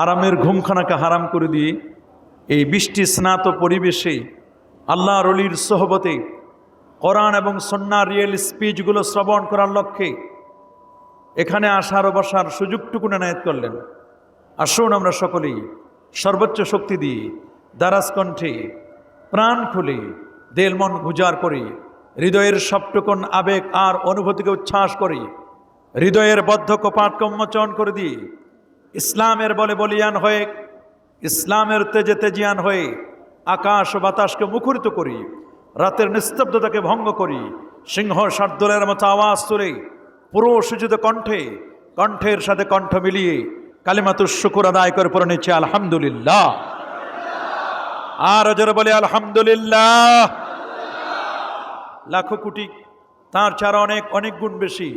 আরামের ঘুমখানাকে হারাম করে দিয়ে এই বৃষ্টি স্নাত পরিবেশে আল্লাহর ওলির সোহবতে কোরআন এবং সুন্নাহর রিয়েল স্পিচগুলো শ্রবণ করার লক্ষ্যে এখানে আসার ও বসার সুযোগটুকু এনায়েত করলেন। আসুন আমরা সকলেই সর্বোচ্চ শক্তি দিয়ে দারাজ কণ্ঠে প্রাণ খুলে দেল মন উজাড় করি, হৃদয়ের সবটুকুন আবেগ আর অনুভূতিকে উচ্ছ্বাস করি, হৃদয়ের বদ্ধ কপাটকে উন্মোচন করে দিয়ে ইসলামের বলে বলিয়ান হয়ে, ইসলামের তেজে তেজিয়ান হয়ে আকাশ ও বাতাসকে মুখরিত করি, রাতের নিস্তব্ধতাকে ভঙ্গ করি, সিংহ শার্দুলের মতো আওয়াজ তুলে পুরো সুজিত কণ্ঠে কণ্ঠের সাথে কণ্ঠ মিলিয়ে কালিমাতুশ শুকুর আদায় করে পড়ে নিচ্ছে আলহামদুলিল্লাহ। আর যারা বলে আলহামদুলিল্লাহ, লাখো কোটি তার ছাড়া অনেক অনেক গুণ বেশি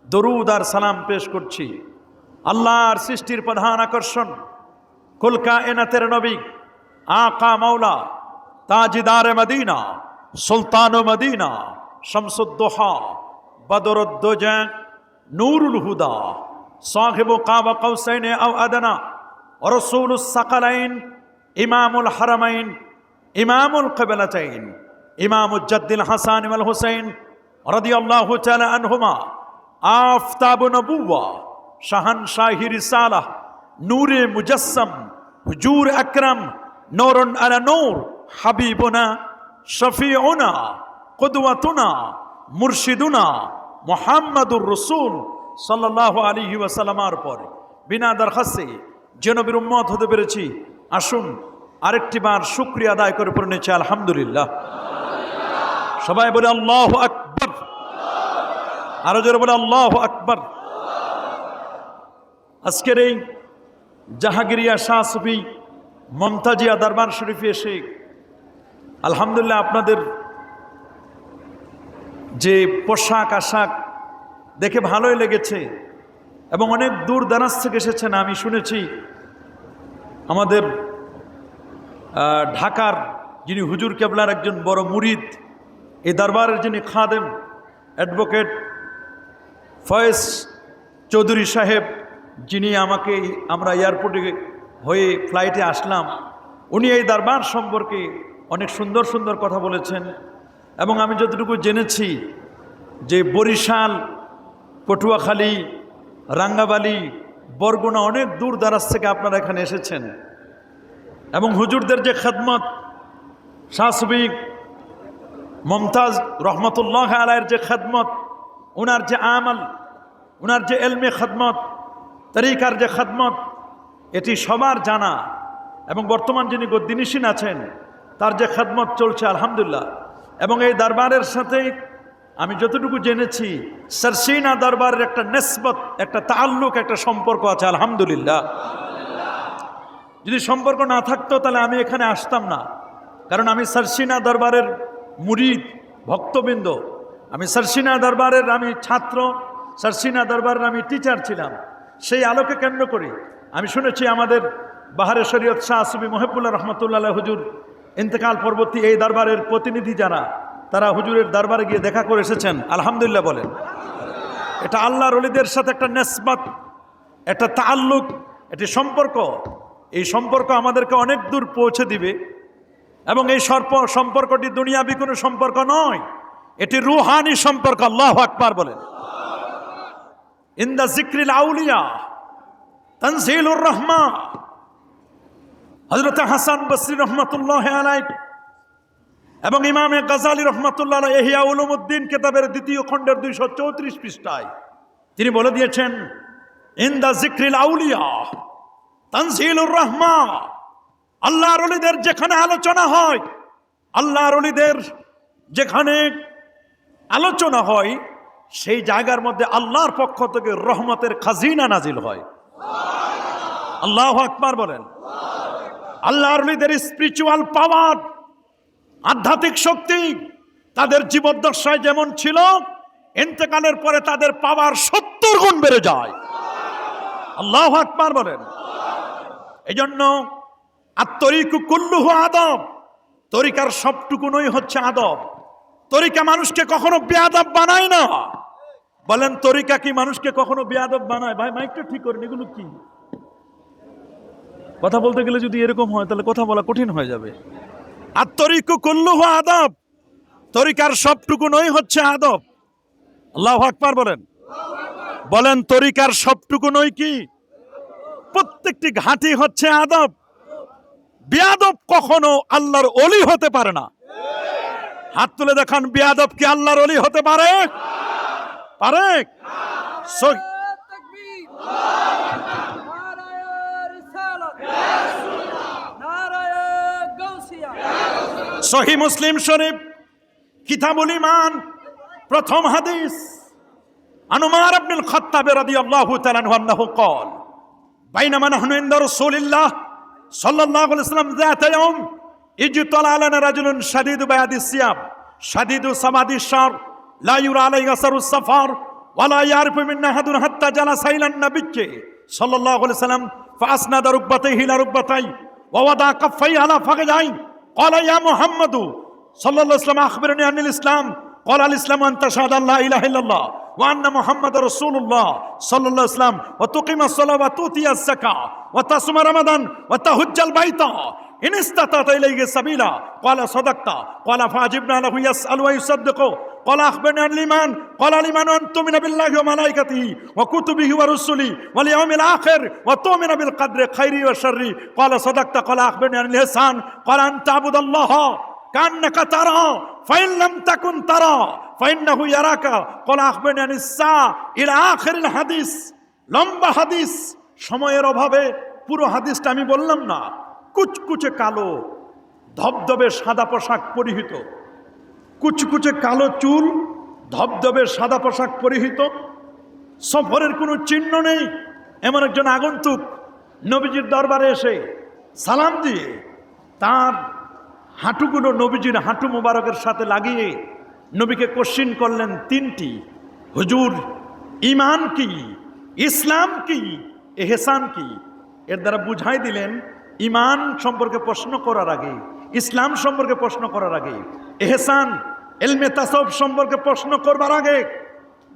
দরুদ আর সালাম পেশ করছি আল্লাহর সৃষ্টির প্রধান আকর্ষণ কুল কায়নাতের নবী আকা মাওলা তাজদার মদিনা সুলতান মদিনা শামসুদ্দোহা বদরুদ্দোজা নূরুল হুদা সাহিবু কাবা কৌসাইন আও আদনা রাসূলুস সাকালাইন ইমামুল হারামাইন ইমামুল কিবলাতাইন ইমামুল জাদ্দিল হাসান ওয়াল হুসাইন রাদিয়াল্লাহু তাআলা আনহুমা আফতাবু নবুওয়া শাহানশাহি রিসালাহ নূরে মুজাসসাম হুজুর আকরাম নূরুন আলা নূর হাবিবুনা শফিউনা কুদওয়াতুনা মুরশিদুনা মুহাম্মাদুর রাসূল সাল্লাল্লাহু আলাইহি ওয়াসাল্লামের পর বিনা দরখাস্তে যে নবীর উম্মত হতে পেরেছি, আসুন আরেকটি বার শুকরিয়া আদায় করে পড়ে নিচ্ছি আলহামদুলিল্লাহ। সবাই বলে আল্লাহু আকবার, আরো জোরে বলে আল্লাহু আকবার। আজকের এই জাহাঙ্গীরিয়া শাহ সুফি মমতাজিয়া দরবার শরীফে এসে আলহামদুলিল্লাহ আপনাদের যে পোশাক আশাক দেখে ভালোই লেগেছে এবং অনেক দূর দারাজ থেকে এসেছেন। আমি শুনেছি আমাদের ঢাকার যিনি হুজুর কেবলার একজন বড় মুরিদ, এই দরবারের যিনি খাদেম অ্যাডভোকেট ফয়েজ চৌধুরী সাহেব, যিনি আমাকে আমরা এয়ারপোর্টে হয়ে ফ্লাইটে আসলাম, উনি এই দরবার সম্পর্কে অনেক সুন্দর সুন্দর কথা বলেছেন। এবং আমি যতটুকু জেনেছি যে বরিশাল, পটুয়াখালী, রাঙ্গাবালি, বরগুনা অনেক দূর দারাজ থেকে আপনারা এখানে এসেছেন এবং হুজুরদের যে খেদমত, শাহ সুফি মমতাজ রহমতুল্লাহ আলাইয়ের যে খেদমত, ওনার যে আমল, ওনার যে এলমে খেদমত, তরিকার যে খেদমত, এটি সবার জানা এবং বর্তমান যিনি গদ্দিনিসীন আছেন তার যে খেদমত চলছে আলহামদুলিল্লাহ। এবং এই দরবারের সাথে আমি যতটুকু জেনেছি সরসিনা দরবারের একটা নিসবত, একটা তাল্লুক, একটা সম্পর্ক আছে আলহামদুলিল্লাহ। যদি সম্পর্ক না থাকতো তাহলে আমি এখানে আসতাম না, কারণ আমি সরসিনা দরবারের মুরিদ ভক্তবৃন্দ, আমি সরসিনা দরবারের আমি ছাত্র, সরসিনা দরবারের আমি টিচার ছিলাম। সেই আলোকে কেন্দ্র করি আমি শুনেছি আমাদের বাহারে শরীয়ত শাহ সুফি মুহিবুল্লাহ রহমতুল্লাহ হুজুর ইন্তেকাল পরবর্তী এই দরবারের প্রতিনিধি যারা, তারা হুজুরের দরবারে গিয়ে দেখা করে এসেছেন আলহামদুলিল্লাহ বলেন। এটা আল্লাহর ওলিদের সাথে একটা নিসবত, একটা তাল্লুক, এটি সম্পর্ক। এই সম্পর্ক আমাদেরকে অনেক দূর পৌঁছে দিবে এবং এই সম্পর্কটি দুনিয়াবি কোনো সম্পর্ক নয়, এটি রুহানি সম্পর্ক। আল্লাহু আকবার বলেন। ইনদা যিকরিল আউলিয়া তানজিলুর রহমা। হযরত হাসান বসরি রহমাতুল্লাহ আলাইহি এবং ইমামে গাজালি রহমাতুল্লাহ আলাইহি ইহয়া উলুমুদ্দিন কিতাবের দ্বিতীয় খণ্ডের 234 পৃষ্ঠায় তিনি বলে দিয়েছেন, ইনদা যিকরিল আউলিয়া তানজিলুর রহমা। আল্লাহর ওলিদের যেখানে আলোচনা হয়, আল্লাহর ওলিদের যেখানে আলোচনা হয়, সেই জায়গার মধ্যে আল্লাহর পক্ষ থেকে রহমতের খাজিনা নাজিল হয়। আল্লাহু আকবার বলেন। আল্লাহর ওলিদের স্পিরিচুয়াল পাওয়ার, আধ্যাত্মিক শক্তি তাদের জীবদ্দশায় যেমন ছিল, ইন্তেকালের পরে তাদের পাওয়ার 70 গুণ বেড়ে যায়। আল্লাহু আকবার বলেন। এজন্য আত-তরিকু কুল্লুহু আদব, তরিকার সবটুকুনই হচ্ছে আদব। তরিকা মানুষকে কখনো বেয়াদব বানায় না। বলেন তরিকা কি মানুষকে কখনো বেয়াদব বানায়? ভাই মাইকটা ঠিক করেন, এগুলো কি? কথা বলতে গেলে যদি এরকম হয় তাহলে কথা বলা কঠিন হয়ে যাবে। আর তরিকু কুল্লুহু আদব, তরিকার সবটুকুনই হচ্ছে আদব। আল্লাহু আকবার বলেন, বলেন তরিকার সবটুকুনই কি? প্রত্যেকটি ঘাঁটি হচ্ছে আদব। বেয়াদব কখনো আল্লাহর ওলি হতে পারে না। হাত তুলে দেখান, বেয়াদব কি আল্লাহর ওলি হতে পারে? পারে? সহিহ মুসলিম শরীফ কিতাবুল ঈমান প্রথম হাদিস, আন উমর ইবনুল খাত্তাব রাদিয়াল্লাহু তাআলা আনহু قال بينما نحن عند رسول الله صلى الله عليه وسلم ذات يوم اجتلى علينا رجل شديد بياض الثياب شديد سواد الشعر لا يرى عليه اثر السفر ولا يعرف منا احد حتى جلس الى النبي صلى الله عليه وسلم فاسند ركبتيه الى ركبتيه ووضع كفيه على فخذيه قال يا محمد صلى الله عليه وسلم اخبرني عن الاسلام قال الاسلام ان تشهد ان لا اله الا الله وأن محمد رسول الله صلى الله عليه وسلم وتقيم الصلاة وتؤتي الزكاة وتصوم رمضان وتحج البيت إن استطعت إليه سبيلا قال صدقت قال فأجبنا له يسأل ويصدق قال أخبرني عن الإيمان قال الإيمان أن تؤمن بالله وملائكته وكتبه ورسله واليوم الآخر وتؤمن بالقدر خيره وشره قال صدقت قال أخبرني عن الإحسان قال أن تعبد الله كأنك ترى فإن لم تكن ترى فإنه يراك قال أخبرني عن الساعة إلى آخر الحديث। লম্বা হাদিস, সময়ের অভাবে পুরো হাদিসটা আমি বললাম না। কুচকুচে কালো ধবধবে সাদা পোশাক পরিহিত, কুচকুচে কালো চুল, ধবধবে সাদা পোশাক পরিহিত, সফরের কোনো চিহ্ন নেই এমন একজন আগন্তুক নবীজির দরবারে এসে সালাম দিয়ে তার হাঁটুগুলো নবীজির হাঁটু মোবারকের সাথে লাগিয়ে নবীকে কোশ্চিন করলেন তিনটি, হুজুর ঈমান কি, ইসলাম কি, ইহসান কি? এর দ্বারা বুঝাই দিলেন ঈমান সম্পর্কে প্রশ্ন করার আগে, ইসলাম সম্পর্কে প্রশ্ন করার আগে, ইহসান ইলমে তাসাউফ সম্পর্কে প্রশ্ন করবার আগে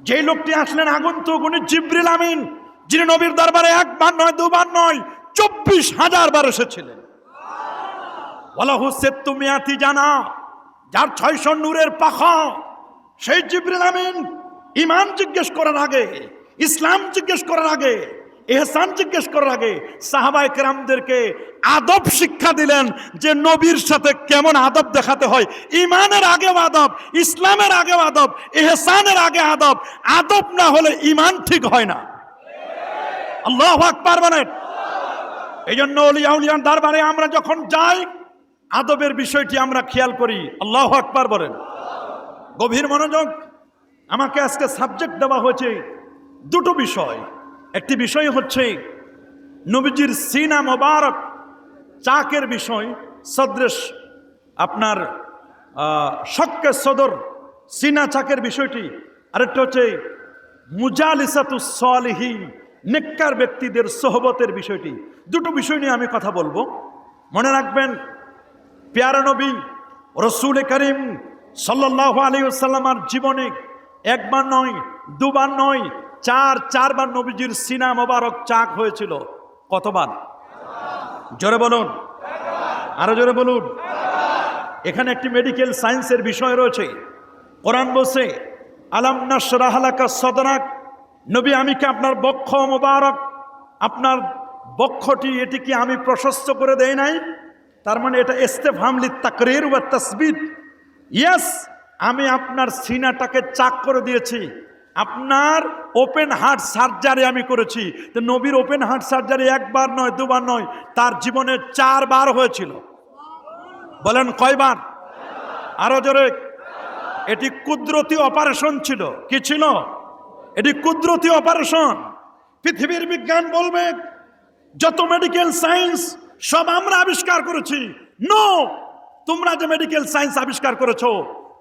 যেই লোকটি আসলেন আগন্তুক, উনি জিবরিল আমিন, যিনি নবীর দরবারে একবার নয় দুবার নয় 24,000 বার এসেছিলেন। ওয়ালাহু সিত্তু মিয়াতি জানা, যার 600 নূরের পাখা, সেই জিবরিল আমিন ঈমান জিজ্ঞেস করার আগে, ইসলাম জিজ্ঞেস করার আগে, ইহসান জিজ্ঞেস করার আগে সাহাবায়ে কেরামদেরকে আদব শিক্ষা দিলেন যে নবীর সাথে কেমন আদব দেখাতে হয়। ঈমানের আগেও আদব, ইসলামের আগেও আদব, ইহসানের আগে আদব। আদব না হলে ঈমান ঠিক হয় না। আল্লাহু আকবার বলেন। এই জন্য আউলিয়া উলিয়ার দরবারে আমরা যখন যাই আদবের বিষয়টি আমরা খেয়াল করি। আল্লাহু আকবার বলেন। গভীর মনোযোগ। আমাকে আজকে সাবজেক্ট দেওয়া হয়েছে দুটো বিষয়। একটি বিষয় হচ্ছে নবীজির সিনা মোবারক চাকের বিষয়, সদৃশ আপনার শক্কে সদর সিনা চাকের বিষয়টি। আরেকটা হচ্ছে মুজালিসাতুস সালিহিন, নেককার ব্যক্তিদের সোহবতের বিষয়টি। দুটো বিষয় নিয়ে আমি কথা বলবো। মনে রাখবেন, প্যারা নবী রসুল করিম সাল্লাল্লাহু আলাইহি ওয়াসাল্লামের জীবনে একবার নয় দুবার নয় চারবার নবীজির সিনা মোবারক চাক হয়েছিল। কতবার? জোরে বলুন, আরো জোরে বলুন। এখানে একটি মেডিকেল সায়েন্সের বিষয় রয়েছে। কোরআন বলছে আলাম নাশরাহ লাকা সাদরাক, নবী আমি কি আপনার বক্ষ মোবারক, আপনার বক্ষটি এটি কি আমি প্রশস্ত করে দেই নাই? তার মানে এটা ইস্তেফহাম লিতাকরির ওয়া তাসবিত। ইয়েস, আমি আপনার সিনাটাকে চাক করে দিয়েছি। আপনার ওপেন হার্ট সার্জারি আমি করেছি। তো নবীর ওপেন হার্ট সার্জারি একবার নয় দুবার নয়, তার জীবনে 4 বার হয়েছিল। বলেন কয়বার? আরো জোরে। এটি কুদরতি অপারেশন ছিল। কি ছিল? এটি কুদরতি অপারেশন। পৃথিবীর বিজ্ঞান বলবে যত মেডিকেল সায়েন্স সব আমরা আবিষ্কার করেছি। নো, তোমরা যে মেডিকেল সায়েন্স আবিষ্কার করেছো,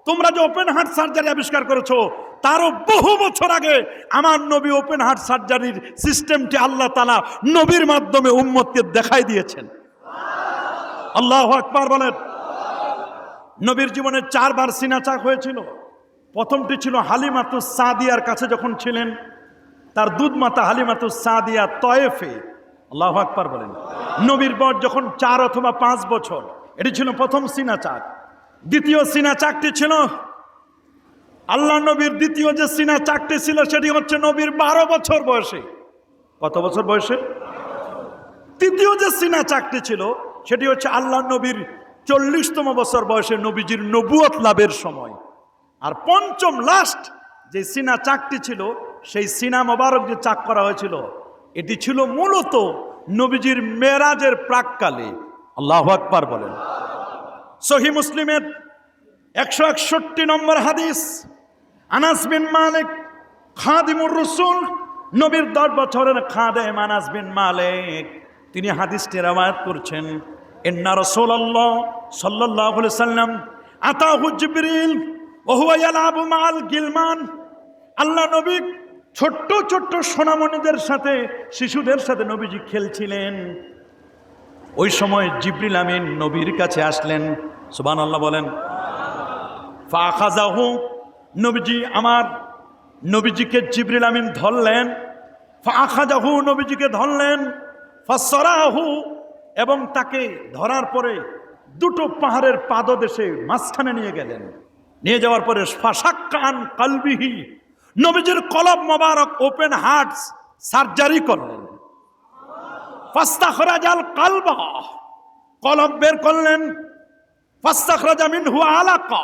তোমরা যে ওপেন হার্ট সার্জারি আবিষ্কার করেছো, তারও বহু বছর আগে আমার নবী ওপেন হার্ট সার্জারির সিস্টেমটি আল্লাহ তাআলা নবীর মাধ্যমে উম্মতকে দেখাই দিয়েছেন। আল্লাহু আকবার বলেন। নবীর জীবনে 4 বার সিনা চাক হয়েছিল। প্রথমটি ছিল হালিমাতুস সাদিয়ার কাছে যখন ছিলেন, তার দুধ মাতা হালিমাতুস সাদিয়া তয়েফে। আল্লাহু আকবার বলেন। নবীর বয়স যখন 4 অথবা 5 বছর, এটি ছিল প্রথম সিনা চাক। দ্বিতীয় সিনা চাকটি ছিল আল্লাহ নবীর দ্বিতীয় যে সিনা চাকটি ছিল সেটি হচ্ছে নবীর 12 বছর বয়সে। কত বছর বয়সে? তৃতীয় যে সিনা চাকটি ছিল সেটি হচ্ছে আল্লাহ নবীর 40তম বছর বয়সে নবীজির নবুয়ত লাভের সময়। আর পঞ্চম লাস্ট যে সিনা চাকটি ছিল, সেই সিনা মোবারক যে চাক করা হয়েছিল, এটি ছিল মূলত নবীজির মেরাজের প্রাককালে। আল্লাহু আকবার বলেন। সহিহ মুসলিমের 161 নম্বর হাদিস, আনাস বিন মালিক খাদিমুর রাসূল, নবীর 10 বছরের খাদেম আনাস বিন মালিক, তিনি হাদিসটি রওয়ায়াত করছেন। ইন্না রাসূলুল্লাহ সাল্লাল্লাহু আলাইহি সাল্লাম আতাহু জিবরিল ওয়া হুয়া ইয়ালাবু মাআল গিলমান। আল্লাহ নবী ছোট্ট ছোট্ট সোনামণিদের সাথে, শিশুদের সাথে নবীজি খেলছিলেন। ওই সময় জিবরিল আমিন নবীর কাছে আসলেন। সুবহানাল্লাহ বলেন। ফাখাযাহু, নবীজিকে জিবরিল আমিন ধরলেন। ফাখাযাহু, নবীজিকে ধরলেন। ফাসরাহু, এবং তাকে ধরার পরে দুটো পাহাড়ের পাদদেশে মাঝখানে নিয়ে গেলেন। নিয়ে যাওয়ার পরে ফাশাক্কান কালবিহি, নবীজির কলব মোবারক ওপেন হার্ট সার্জারি করলেন। ফাস্তাখরাজাল কালবা, কলব বের করলেন। ফাস্তাখরাজা মিনহু আলাকা,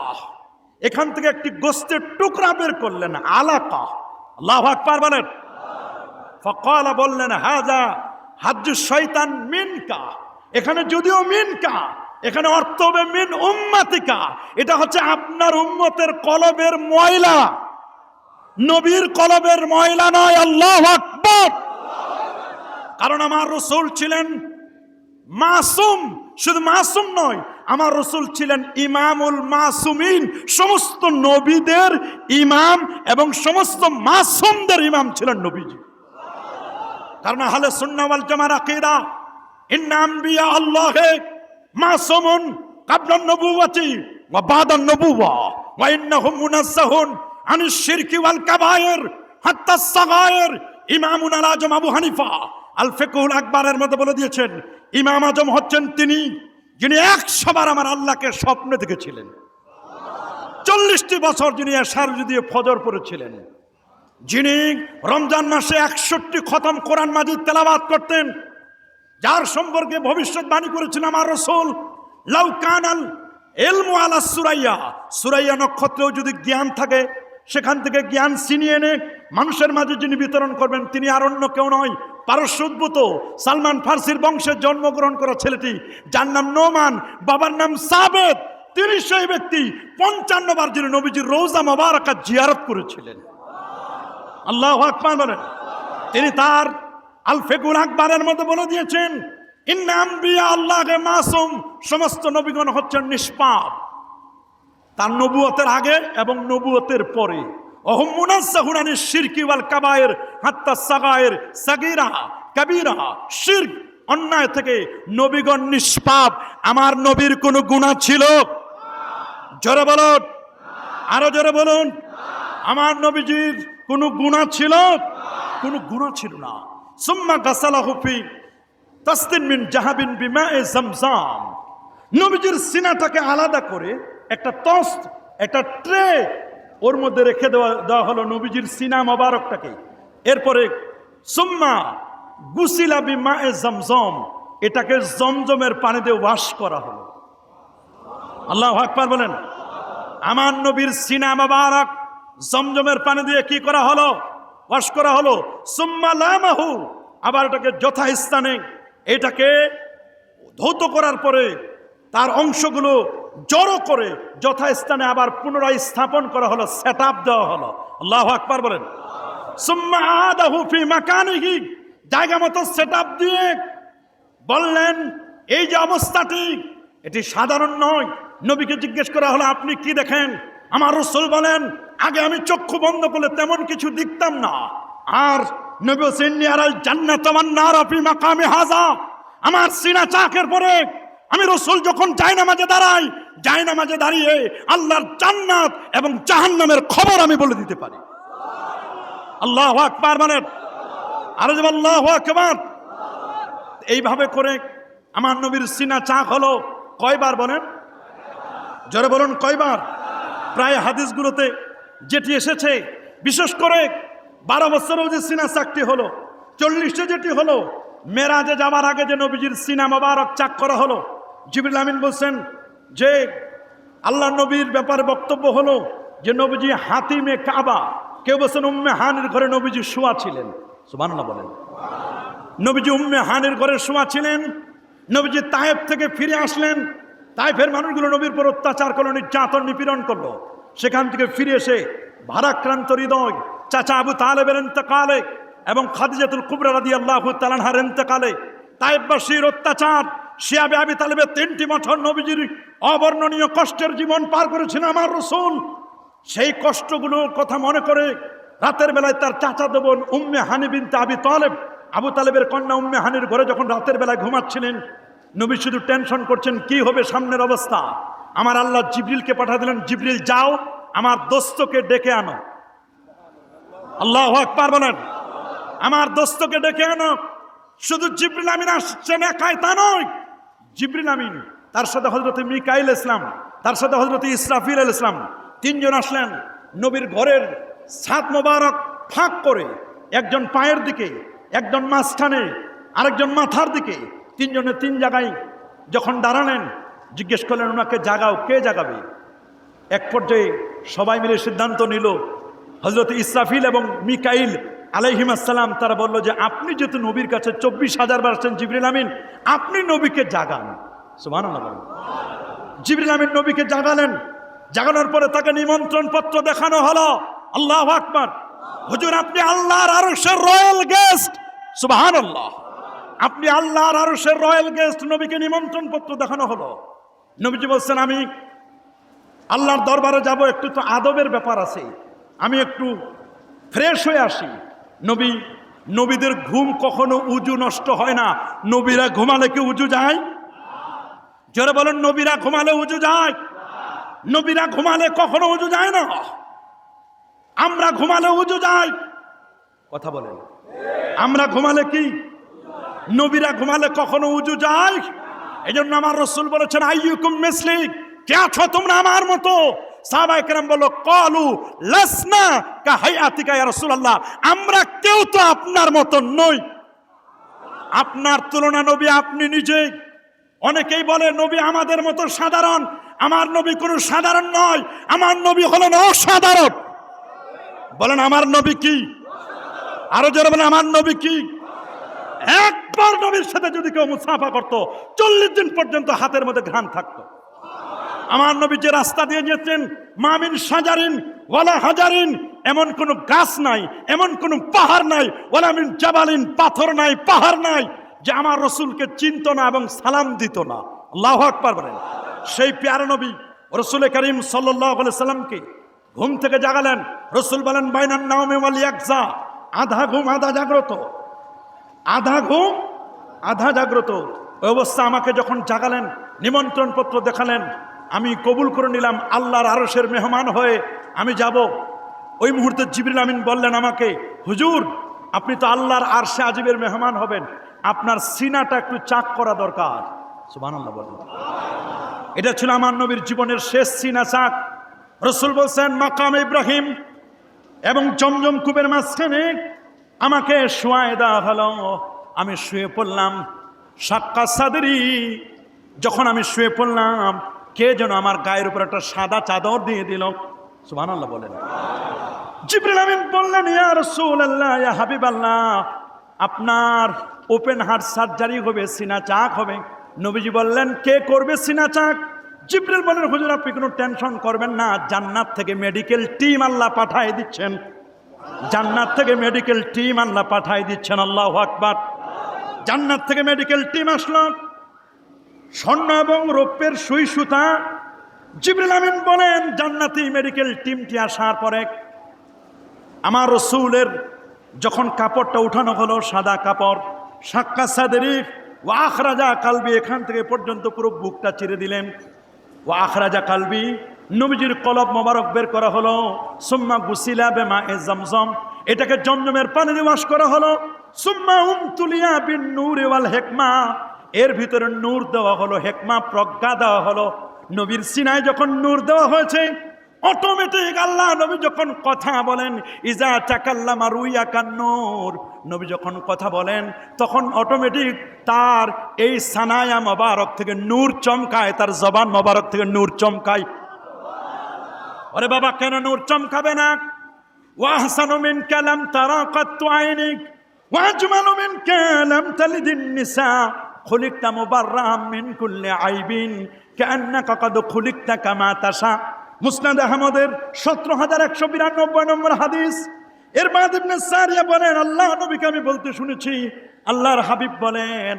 এখান থেকে একটি গোস্তের টুকরা বের করলেন, আলাকা। আল্লাহু আকবার বলেন। ফাকালা, বললেন, হাযা হাজ্জু শয়তান মিনকা, এখানে যদিও মিনকা, এখানে অর্থ হবে মিন উম্মাতিকা, এটা হচ্ছে আপনার উম্মতের কলবের ময়লা, নবীর কলবের ময়লা নয়। আল্লাহু আকবার। কারণ আমার রাসূল ছিলেন মাসুম, শুধু মাসুম নয়, আমার রাসূল ছিলেন ইমামুল মাসুমিন, সমস্ত নবীদের ইমাম এবং সমস্ত মাসুমদের ইমাম ছিলেন নবীজি। কারণ আহলে সুন্নাহ ওয়াল জামার আকীদা, ইন্না আম্বিয়া আল্লাহি মাসুমুন ক্বাবলান নবুওয়াতি ওয়া বাদান নবুওয়া ওয়া ইন্নাহুম মুনাজ্জাহুন আনিশ শিরকি ওয়াল কাবায়ের হাত্তা সাগায়ের। ইমামুল আজম আবু হানিফা আল ফিকহুল আকবরের মধ্যে বলে দিয়েছেন, ইমাম আজম হচ্ছেন তিনি যিনি 100 বার আমার আল্লাহকে স্বপ্নে দেখেছিলেন, 40টি বছর যিনি এশার দিয়ে ফজর পড়েছিলেন, যিনি রমজান মাসে 61টি খতম কোরআন মাজিদ তেলাওয়াত করতেন, যার সম্পর্কে ভবিষ্যৎবাণী করেছেন আমার রাসূল, লাউ কানাল ইলমু আলা সুরাইয়া, সুরাইয়া নক্ষত্রেও যদি জ্ঞান থাকে, সেখান থেকে জ্ঞান ছিনিয়ে এনে মানুষের মাঝে যিনি বিতরণ করবেন, তিনি আর অন্য কেউ নয়, পারস্য উদ্ভূত সালমান ফার্সির বংশে জন্মগ্রহণ করা ছেলেটি, যার নাম নোমান, বাবার নাম সাবেদ, তিনি সেই ব্যক্তি 55 বার যিনি নবীজির রওজা মোবারকা জিয়ারত করেছিলেন। আল্লাহু আকবার বলেন। তিনি তার আল ফিকহুল আকবরের মধ্যে বলে দিয়েছেন, ইন্না আম্বিয়া আল্লাহি মাসুম, সমস্ত নবীগণ হচ্ছেন নিষ্পাপ, তার নবুয়তের আগে এবং নবুয়তের পরে। ওহুম মুনাজ্জাহুন আনিশ শিরকি ওয়াল কাবায়ের হাত্তা সাগায়ের, সাগীরা কাবীরা, শিরক অন্যায় থেকে নবীগণ নিষ্পাপ। আমার নবীর কোনো গুনাহ ছিল? জোরে বলুন, আরো জোরে বলুন। আমার নবীজির কোনো গুনাহ ছিল? কোনো গুনাহ ছিল না। সুম্মা গাসালাহু ফি তাসতিন মিন জাহাবিন বিমায়ে জামজাম, নবীজির সিনাটাকে আলাদা করে একটা তস্ত, একটা ট্রে ওর মধ্যে রেখে দেওয়া হলো নবীজির সিনা মোবারকটাকে। এরপরে সুম্মা গুসিলা বিমায়ে জামজাম, এটাকে জমজমের পানি দিয়ে ওয়াশ করা হলো। আল্লাহু আকবার বলেন। আমার নবীর সিনা মোবারক জমজমের পানি দিয়ে কি করা হলো? ওয়াশ করা হলো। সুম্মা লামাহু, আবার এটাকে যথাস্থানে এটাকে ধৌত করার পরে তার অংশগুলো জড়ো করে যথাস্থানে আবার পুনরায় স্থাপন করা হলো, সেট আপ দেওয়া হলো। আল্লাহু আকবার বলেন। সুম্মা আদাহু ফি মাকানিহি, জায়গা মতো সেট আপ দিয়ে বললেন, এই যে অবস্থাটি, এটি সাধারণ নয়। নবীকে জিজ্ঞেস করা হলো, আপনি কি দেখেন? আমার রাসূল বলেন, আগে আমি চক্ষু বন্ধ করলে তেমন কিছু দেখতাম না। আর নবী বলেন, আরাল জান্নাত ওয়ান নার ফি মাকামি হাযা, আমার সিনা চাকের পরে আমি রাসূল যখন জায়নামাজে দাঁড়াই, জায়নামাজে দাঁড়িয়ে আল্লাহর জান্নাত এবং জাহান্নামের খবর আমি বলে দিতে পারি। আল্লাহু আকবার বলেন। আর আল্লাহু আকবার। এইভাবে করে আমার নবীর সিনা চাক হলো কয়বার বলেন? জোরে বলুন কয়বার? প্রায় হাদিসগুলোতে যেটি এসেছে, বিশেষ করে 12 বছরেও যে সিনা চাকটি হলো, 40-এ যেটি হলো, মেরাজে যাওয়ার আগে যে নবীজির সিনা মোবারক চাক করা হলো, জিবরিল আমিন বলছেন যে আল্লাহ নবীর ব্যাপারে বক্তব্য হলো যে নবীজি হাতিমে কাবা, কেউ বলছেন উম্মে হানির ঘরে নবীজি শোয়া ছিলেন। সুবহানাল্লাহ বলেন। নবীজি উম্মে হানির ঘরে শোয়া ছিলেন। নবীজি তায়েফ থেকে ফিরে আসলেন। তায়েফের মানুষগুলো নবীর উপর অত্যাচার করলো, নির্যাতন নিপীড়ন করলো। সেখান থেকে ফিরে এসে ভারাক্রান্ত হৃদয় চাচা আবু তালেবের ইন্তেকালে এবং খাদিজাতুল কুবরা রাদিয়াল্লাহু তাআলা আনহার ইন্তেকালে, তায়েফবাসীর অত্যাচার, শিয়াবে আবি তালেবের 3টি বছর নবীজির অবর্ণনীয় কষ্টের জীবন পার করেছেন আমার রাসূল। সেই কষ্টগুলোর কথা মনে করে রাতের বেলায় তার চাচাতো বোন উম্মে হানি বিনতে আবি তালেব, আবু তালেবের কন্যা উম্মে হানির ঘরে যখন রাতের বেলায় ঘুমাচ্ছিলেন, নবী শুধু টেনশন করছেন কি হবে সামনের অবস্থা। আমার আল্লাহ জিবরিলকে পাঠিয়ে দিলেন, জিবরিল যাও আমার দোস্তকে ডেকে আনো। আল্লাহু আকবার বলেন। আমার দোস্তকে ডেকে আনো। শুধু জিবরিল আমিন আসছেন একাই তা নয়, জিবরিল আমিন তার সাথে হযরত মিকাইল ইসলাম, তার সাথে হযরত ইসরাফিল আলাইহিস সালাম, 3 জন আসলেন। নবীর ঘরের ছাদ মোবারক ফাঁক করে, একজন পায়ের দিকে, একজন মাঝখানে, আরেকজন মাথার দিকে, 3 জনে 3 জায়গায় যখন দাঁড়ালেন, জিজ্ঞেস করলেন ওনাকে জাগাও, কে জাগাবে? এক পর্যায়ে সবাই মিলে সিদ্ধান্ত নিল, হযরত ইসরাফিল এবং মিকাইল আলাইহিস সালাম তারা বলল যে আপনি যেহেতু নবীর কাছে 24,000 বার আসছেন জিবরিল আমিন, আপনি নবীকে জাগান। সুবহানাল্লাহ। জিবরিল আমিন নবীকে জাগালেন। জাগানোর পরে তাকে নিমন্ত্রণ পত্র দেখানো হলো। আল্লাহু আকবার। হুজুর আপনি আল্লাহর আরশের রয়্যাল গেস্ট। সুবহানাল্লাহ। আপনি আল্লাহর আরশের রয়্যাল গেস্ট। নবীকে নিমন্ত্রণ পত্র দেখানো হলো। নবীজি বলছেন আমি আল্লাহর দরবারে যাব, একটু তো আদবের ব্যাপার আছে, আমি একটু ফ্রেশ হয়ে আসি। নবীদের ঘুম কখনো উজু নষ্ট হয় না। নবীরা ঘুমালে কি উজু যায়? জোরে বলেন, নবীরা ঘুমালে উজু যায়? নবীরা ঘুমালে কখনো উজু যায় না। আমরা ঘুমালে উজু যায়। কথা বলেন, আমরা ঘুমালে কি? নবীরা ঘুমালে কখনো উজু যায়? এই জন্য আমার রাসূল বলেছেন আইয়ুকুম মিসলি, কে আছো তোমরা আমার মতো? সাহাবায়ে কেরাম বলল ক্বালু লাসনা কাহায়াতিকা ইয়া রাসূলুল্লাহ, আমরা কেউ তো আপনার মতো নই। আপনার তুলনা নবী আপনি নিজেই। অনেকেই বলে নবী আমাদের মতো সাধারণ। আমার নবী কোনো সাধারণ নয়, আমার নবী হলেন অসাধারণ। বলেন আমার নবী কি? আরো জোরে বলেন আমার নবী কি? একবার নবীর সাথে যদি কেউ মুসাফা করতো 40 দিন পর্যন্ত হাতের মধ্যে ঘ্রাণ থাকতো। আমার নবী যে রাস্তা দিয়ে যেতেন, মামিন সাজারিন ওয়ালা হাজারিন, এমন কোন গাছ নাই, এমন কোন পাহাড় নাই, ওয়ালা মিন জাবালিন, পাথর নাই, পাহাড় নাই যে আমার রাসূলকে চিনত না এবং সালাম দিত না। আল্লাহু আকবার বলেন। সেই প্যারা নবী রাসূল করিম সাল্লাল্লাহু আলাইহি সাল্লামকে ঘুম থেকে জাগালেন। রাসূল বলেন বাইনান নাওমি ওয়াল ইয়াকজা, আধা ঘুম আধা জাগ্রত, আধা ঘুম আধা জাগ্রত। ওই অবস্থা আমাকে যখন জাগালেন, নিমন্ত্রণ পত্র দেখালেন, আমি কবুল করে নিলাম আল্লাহর আরশের মেহমান হয়ে আমি যাব। ওই মুহূর্তে জিবরিল আমিন বললেন আমাকে, হুজুর আপনি তো আল্লাহর আরশে আজিবের মেহমান হবেন, আপনার সিনাটা একটু চাক করা দরকার। সুবহানাল্লাহ বলেন। এটা ছিল আমার নবীর জীবনের শেষ সিনা চাক। রাসূল বলছেন মাকাম ইব্রাহিম এবং জমজম কূপের মাঝখানে আমাকে শোয়ায় দেওয়া হলো। আমি শুয়ে পড়লাম। সাক্কা সাদরি, যখন আমি শুয়ে পড়লাম কে যেন আমার গায়ের উপর একটা সাদা চাদর দিয়ে দিল। সুবহানাল্লাহ বলেন। জিবরিল আমিন বললেন ইয়া রাসূলুল্লাহ, ইয়া হাবিবাল্লাহ, আপনার ওপেন হার্ট সার্জারি হবে, সিনা চাক হবে। নবীজি বললেন কে করবে সিনা চাক? জিবরিল বলেন হুজুর আপনি কোনো টেনশন করবেন না, জান্নাত থেকে মেডিকেল টিম আল্লাহ পাঠিয়ে দিচ্ছেন। জান্নাত থেকে মেডিকেল টিম আল্লাহ পাঠিয়ে দিচ্ছেন। আল্লাহু আকবার। জান্নাত থেকে মেডিকেল টিম আসলো, স্বর্ণ এবং রৌপ্যের সুই সুতা। জিবরিল আমিন বলেন জান্নাতি মেডিকেল টিমটি আসার পরে আমার রাসূলের যখন কাপড়টা উঠানো হলো, সাদা কাপড়, সাক্কা সাদরি ওয়া আখরাজা কালবি, এখান থেকে পর্যন্ত পুরো বুকটা চিরে দিলেন। ওয়া আখরাজা কালবি, নবীজির কলব মোবারক বের করা হলো। সুম্মা গুসিলা বিমায়ে জামজাম, এটাকে জমজমের পানি দিয়ে ওয়াশ করা হলো। সুম্মা উমতুলিয়া বিন নূরি ওয়াল হিকমা, এর ভিতরে নূর দেওয়া হলো, হিকমা প্রজ্ঞা দেওয়া হলো। নবীর সিনায় যখন নূর দেওয়া হয়েছে, অটোমেটিক আল্লাহ নবী যখন কথা বলেন, ইজা তাকাল্লামা রুইয়া কান্নূর, নবী যখন কথা বলেন তখন অটোমেটিক তার এই সানায়া মোবারক থেকে নূর চমকায়, তার জবান মোবারক থেকে নূর চমকায়। আরে বাবা, কেন নূর চমকাবে না? ওয়াহসানু মিনকা লাম তারা কাত্তু আইনিক ওয়াজমালু মিনকা লাম তালিদিন নিসা খুলিকতা মুবাররাম মিন কুল্লি আইবিন কান্নাকা কদ খুলিকতা কামা তাশা। মুসনাদ আহমদের 17192 নম্বর হাদিস। এর বাদ ইবনে সারিয়া বলেন, আল্লাহ নবীকে আমি বলতে শুনেছি, আল্লাহর হাবিব বলেন,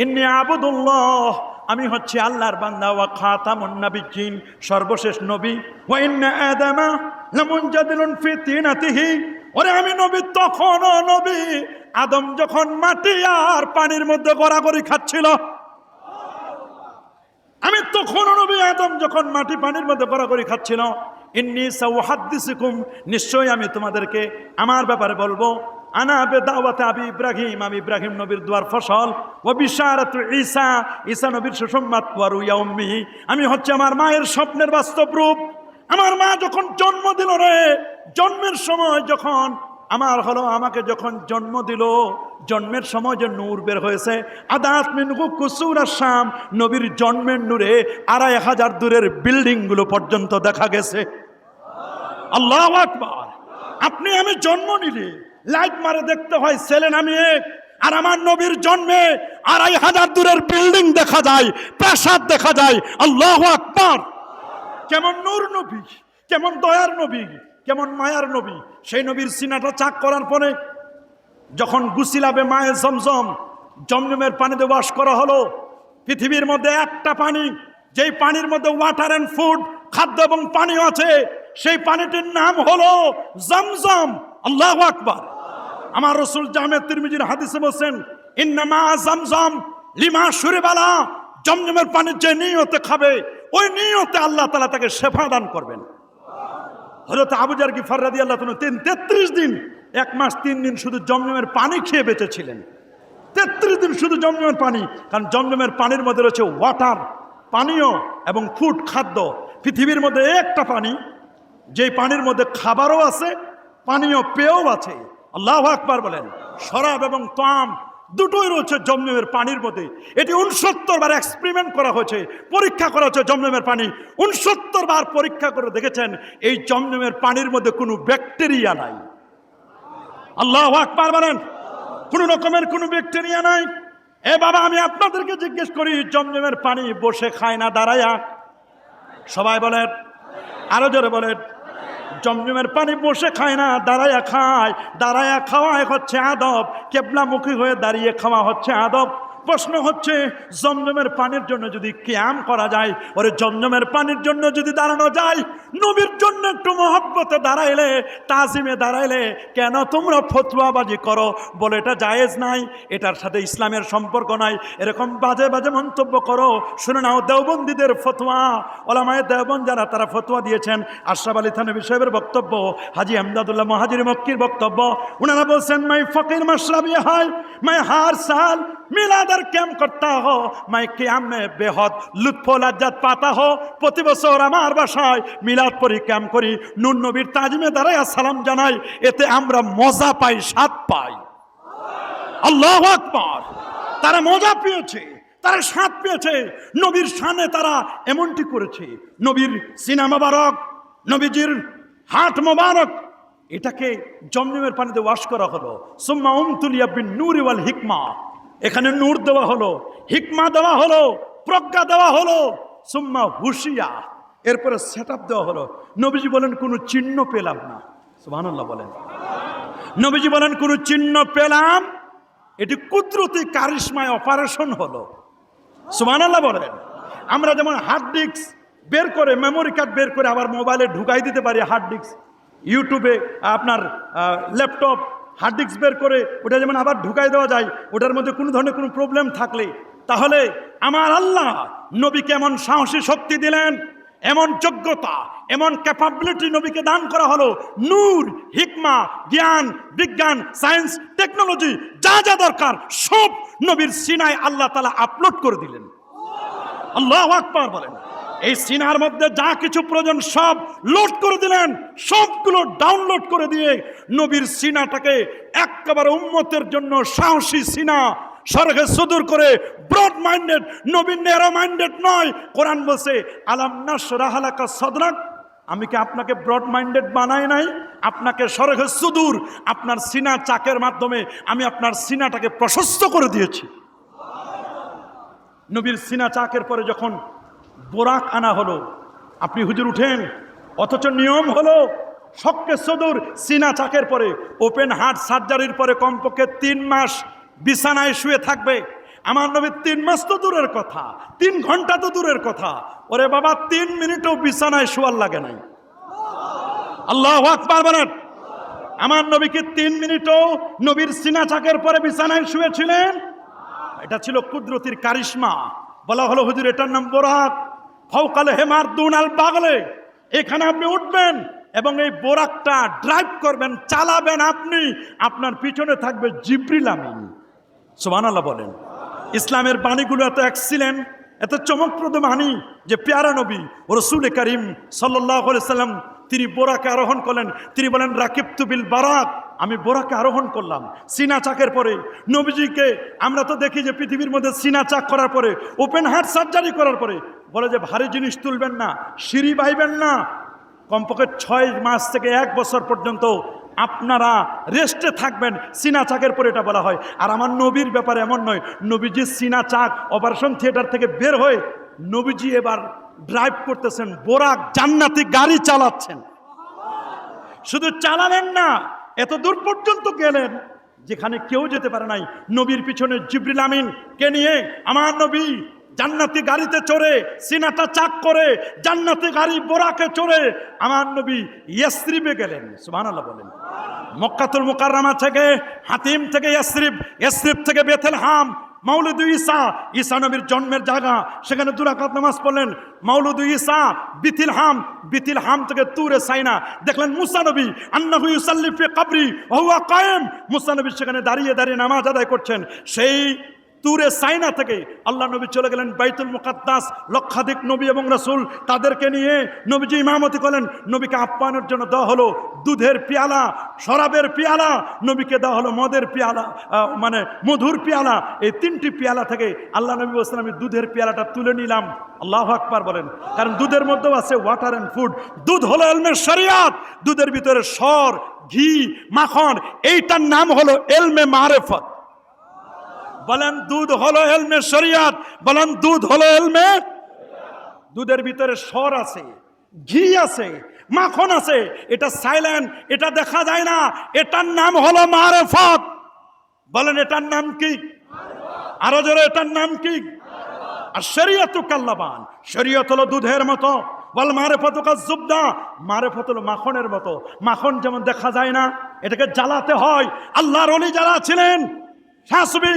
ইন্নী আবুদুল্লাহ, আমি হচ্ছে আল্লাহর বান্দা, ওয়া খাতামুন নাবিয়্যিন, সর্বশেষ নবী, ওয়া ইন্না আদামা লামুনজাদিলুন ফি তিনাতিহি, ওরে আমি নবী তখনও নবী, আদম যখন মাটি আর পানির মধ্যে গড়াগড়ি খাচ্ছিল, আমি তখনও নবী, আদম যখন মাটি পানির মধ্যে গড়াগড়ি খাচ্ছিল। ইন্নী সাউহাদ্দিসুকুম, নিশ্চয়ই আমি তোমাদেরকে আমার ব্যাপারে বলবো, আনা বেদাওয়াতে আবি ইব্রাহিম, আমি ইব্রাহিম নবীর দুয়ার ফসল, ও বিশারাতু ঈসা, ঈসা নবীর সুসংবাদ, ওয়া রুয়া উম্মি, আমি হচ্ছে আমার মায়ের স্বপ্নের বাস্তব রূপ। আমার মা যখন জন্ম দিল রে, জন্মের সময় যখন আমাকে যখন জন্ম দিল, জন্মের সময় যে নূর বের হয়েছে, আদাত মিনহু কুসুর আশ-শাম, নবীর জন্মের নূরে 2500 দূরের বিল্ডিং গুলো পর্যন্ত দেখা গেছে। আল্লাহু আকবার। আপনি আমি জন্ম নিলে লাইট মারে দেখতে হয় ছেলে না মেয়ে, আর আমার নবীর জন্মে 2500 দূরের বিল্ডিং দেখা যায়, প্রাসাদ দেখা যায়। আল্লাহু আকবার। কেমন নূর নবী, কেমন দয়ার নবী, কেমন মায়ার নবী। সেই নবীর সিনাটা চাক করার পরে যখন গুসিলাবে মায়ে জমজম, জমজমের পানিতে ওয়াশ করা হলো, পৃথিবীর মধ্যে একটা পানি, যেই পানির মধ্যে ওয়াটার অ্যান্ড ফুড, খাদ্য এবং পানীয় আছে, সেই পানিটির নাম হলো জমজম। আল্লাহু আকবার। আমার রাসূল জামে তিরমিজির হাদিসে বলেন, ইন্নামা জমজম লিমা শুরিবালা, জমজমের পানি যে নিয়তে খাবে, ওই নিয়তে আল্লাহ তাআলা তাকে শেফা দান করবেন। হযরত আবু জার গিফার রাদিয়াল্লাহু তাআলা 33 দিন, 1 মাস 3 দিন শুধু জমজমের পানি খেয়ে বেঁচেছিলেন। 33 দিন শুধু জমজমের পানি, কারণ জমজমের পানির মধ্যে রয়েছে ওয়াটার, পানীয় এবং ফুড, খাদ্য। পৃথিবীর মধ্যে একটা পানি, যেই পানির মধ্যে খাবারও আছে, পানীয় পেয়েও আছে। আল্লাহু আকবার বলেন। শরাব এবং তাম দুটোই রয়েছে জমজমের পানির মধ্যে। এটি 69 বার এক্সপেরিমেন্ট করা হয়েছে, পরীক্ষা করা হয়েছে। জমজমের পানি 69 বার পরীক্ষা করে দেখেছেন এই জমজমের পানির মধ্যে কোনো ব্যাকটেরিয়া নাই। আল্লাহু আকবার বলেন। কোনো রকমের কোনো ব্যাকটেরিয়া নাই। এ বাবা, আমি আপনাদেরকে জিজ্ঞেস করি, জমজমের পানি বসে খায় না দাঁড়ায়া? সবাই বলেন, আরো জোরে বলেন। জমজমের পানি বসে খায় না, দাঁড়ায়া খায়। দাঁড়ায়া খাওয়া হচ্ছে আদব, কেবলামুখী হয়ে দাঁড়িয়ে খাওয়া হচ্ছে আদব। প্রশ্ন হচ্ছে, জমজমের পানির জন্য যদি কিয়াম করা যায়, ওরে জমজমের পানির জন্য যদি দাঁড়ানো যায়, নবীর জন্য একটু মহব্বতে দাঁড়াইলে, তাজিমে দাঁড়াইলে, কেন তোমরা ফতোয়াবাজি করো? বলে এটা জায়েজ নাই, এটার সাথে ইসলামের সম্পর্ক নাই, এরকম বাজে বাজে মন্তব্য করো। শুনে নাও দেওবন্দীদের ফতোয়া, ওলামায়ে দেওবন্দ যারা, তারা ফতোয়া দিয়েছেন। আশরাফ আলী থানভী সাহেবের বক্তব্য, হাজী আমদাদুল্লাহ মুহাজির মক্কির বক্তব্য, ওনারা বলছেন, মাই ফকির মাশরাবি হয়, মাই হার সাল মিলাদার ক্যাম্প করতা হো, মাই কিয়াম মে বেহদ লুৎফ লাজ্জাত পাতা হো। প্রতি বছর আমার বাসায় মিলাদ পড়ি, ক্যাম্প করি, নূর নবীর তাজিমে দাঁড়ায় সালাম জানাই, এতে আমরা মজা পাই, স্বাদ পাই। আল্লাহু আকবার। তারা মজা পেয়েছে, তারা স্বাদ পেয়েছে। নবীর শানে তারা এমনটি করেছে। নবীর সিনা মোবারক, নবীজির হাট মোবারক, এটাকে জমজমের পানিতে ওয়াশ করা হলো। সুম্মা উমতুলিয়া বিন নূরি ওয়াল হিকমা, এখানে নূর দেওয়া হলো, হিকমা দেওয়া হলো, প্রজ্ঞা দেওয়া হলো। সুম্মা হুশিয়া, এরপরে সেটআপ দেওয়া হলো। নবীজি বলেন, কোনো চিহ্ন পেলাম না। সুবহানাল্লাহ বলেন। নবীজি বলেন, কোনো চিহ্ন পেলাম, এটি কুদরতি কারিশমায় অপারেশন হলো। সুবহানাল্লাহ বলেন। আমরা যেমন হার্ড ডিস্ক বের করে, মেমোরি কার্ড বের করে আবার মোবাইলে ঢুকাই দিতে পারি, হার্ড ডিস্ক, ইউটিউবে আপনার ল্যাপটপ হার্ড ডিস্ক বের করে ওটা যেমন আবার ঢুকাই দেওয়া যায়, ওটার মধ্যে কোনো ধরনের কোনো প্রবলেম থাকলে, তাহলে আমার আল্লাহ নবীকে এমন সাহসী শক্তি দিলেন, এমন যোগ্যতা, এমন ক্যাপাবিলিটি নবীকে দান করা হলো। নূর, হিকমা, জ্ঞান, বিজ্ঞান, সায়েন্স, টেকনোলজি, যা যা দরকার সব নবীর সিনায় আল্লাহ তাআলা আপলোড করে দিলেন। আল্লাহু আকবার বলেন। এই সিনার মধ্যে যা কিছু প্রয়োজন সব লোড করে দিলেন, সবগুলো ডাউনলোড করে দিয়ে নবীর সিনাটাকে একেবারে উম্মতের জন্য সাহসী সিনা, সরহে সুদূর করে ব্রড মাইন্ডেড, নবী ন্যারো মাইন্ডেড নয়। কোরআন বলছে আলাম নাশরাহ লাকা সাদরাক, আমি কি আপনাকে ব্রড মাইন্ডেড বানাই নাই? আপনাকে সরহে সুদূর, আপনার সিনা চাকের মাধ্যমে আমি আপনার সিনাটাকে প্রশস্ত করে দিয়েছি। নবীর সিনা চাকের পরে যখন বোরাক আনা হলো, আপনি হুজুর উঠেন, অথচ নিয়ম হলো শক্কে সদুর সিনা চাকের পরে ওপেন হার্ট সার্জারির পরে কমপক্ষে 3 মাস বিছানায় শুয়ে থাকবে। আমার নবী 3 মাস তো দূরের কথা, 3 ঘন্টা তো দূরের কথা, ওরে বাবা 3 মিনিটও বিছানায় শোয়ার লাগে নাই। আল্লাহু আকবার বলেন। আমার নবীকে 3 মিনিটও নবীর সিনা চাকের পরে বিছানায় শুয়েছিলেন। এটা ছিল কুদরতির কারিশমা। বলা হলো হুজুর এটার নাম বোরাক, ফাওকালে হেমার দুনাল বাগলে, এখানে আপনি উঠবেন এবং এই বোরাকটা ড্রাইভ করবেন, চালাবেন আপনি, আপনার পিছনে থাকবে জিবরিল আমিন। সুবহানাল্লাহ বলেন। ইসলামের বাণীগুলো এত এক্সিলেন্ট, এত চমকপ্রদ বাণী যে পেয়ারা নবী ও রাসূল করিম সাল্লাল্লাহু আলাইহি সাল্লাম তিনি বোরাকে আরোহণ করলেন। তিনি বলেন রাকিবতু বিল বারাক, আমি বোরাকে আরোহণ করলাম সিনা চাকের পরে। নবীজিকে আমরা তো দেখি যে পৃথিবীর মধ্যে সিনা চাক করার পরে, ওপেন হার্ট সার্জারি করার পরে বলে যে ভারী জিনিস তুলবেন না, সিঁড়ি বাইবেন না, কমপক্ষে 6 মাস থেকে 1 বছর পর্যন্ত আপনারা রেস্টে থাকবেন, সিনা চাকের পরে এটা বলা হয়। আর আমার নবীর ব্যাপারে এমন নয়, নবীজি সিনা চাক অপারেশন থিয়েটার থেকে বের হয়ে নবীজি এবার ড্রাইভ করতেছেন বোরাক, জান্নাতি গাড়ি চালাচ্ছেন। শুধু চালালেন না, এত দূর পর্যন্ত গেলেন যেখানে কেউ যেতে পারে নাই। নবীর পিছনে জিবরিল আমিন কে নিয়ে আমার নবী জান্নাতি গাড়িতে চড়ে, সিনাটা চাক করে জান্নাতি গাড়ি বোরাকে চড়ে আমার নবী ইয়াসরিবে গেলেন। সুবহানাল্লাহ বলেন। মক্কাতুল মুকাররমা থেকে, হাতিম থেকে ইয়াসরিব, ইয়াসরিব থেকে বেথলেহেম, মাওলুদ ঈসা, ঈসা নবীর জন্মের জায়গা, সেখানে 2 রাকাত নামাজ পড়লেন। মাওলুদ ঈসা বেথলেহেম, বেথলেহেম থেকে তুরে সাইনা দেখলেন মুসা নবী আন্নাহু ইউসাল্লি ফি কবরি ওয়া হুয়া কায়েম, মুসা নবী সেখানে দাঁড়িয়ে দাঁড়িয়ে নামাজ আদায় করছেন। সেই তুরে সাইনা থেকে আল্লাহ নবী চলে গেলেন বাইতুল মুকাদ্দাস, লক্ষাধিক নবী এবং রাসূল তাদেরকে নিয়ে নবীজি ইমামতি করলেন। নবীকে আপ্যায়নের জন্য দেওয়া হলো দুধের পেয়ালা, শরাবের পেয়ালা, নবীকে দেওয়া হলো মদের পেয়ালা, মানে মধুর পেয়ালা। এই 3টি পেয়ালা থেকে আল্লাহ নবী বলছেন আমি দুধের পেয়ালাটা তুলে নিলাম। আল্লাহু আকবার বলেন। কারণ দুধের মধ্যেও আছে ওয়াটার অ্যান্ড ফুড। দুধ হলো ইলমে শরিয়াত, দুধের ভিতরে সর, ঘি, মাখন, এইটার নাম হলো ইলমে মারিফত। বলেন দুধ হলো ইলমে শরিয়াত, বলেন দুধ হলো ইলমে। দুধের ভিতরে সর আছে, ঘি আছে, মাখন আছে, এটা সাইলেন্ট, এটা দেখা যায় না, এটার নাম হলো মারিফত। বলেন এটার নাম কি? আরো জোরে, এটার নাম কি? আর শরিয়াতু কাল্লাবান, শরিয়ত হলো দুধের মতো। বল মারিফতু কাযুবদা, মারিফত হলো মাখনের মতো। মাখন যেমন দেখা যায় না, এটাকে জ্বালাতে হয়। আল্লাহর ওলি যারা ছিলেন, শাহসুবি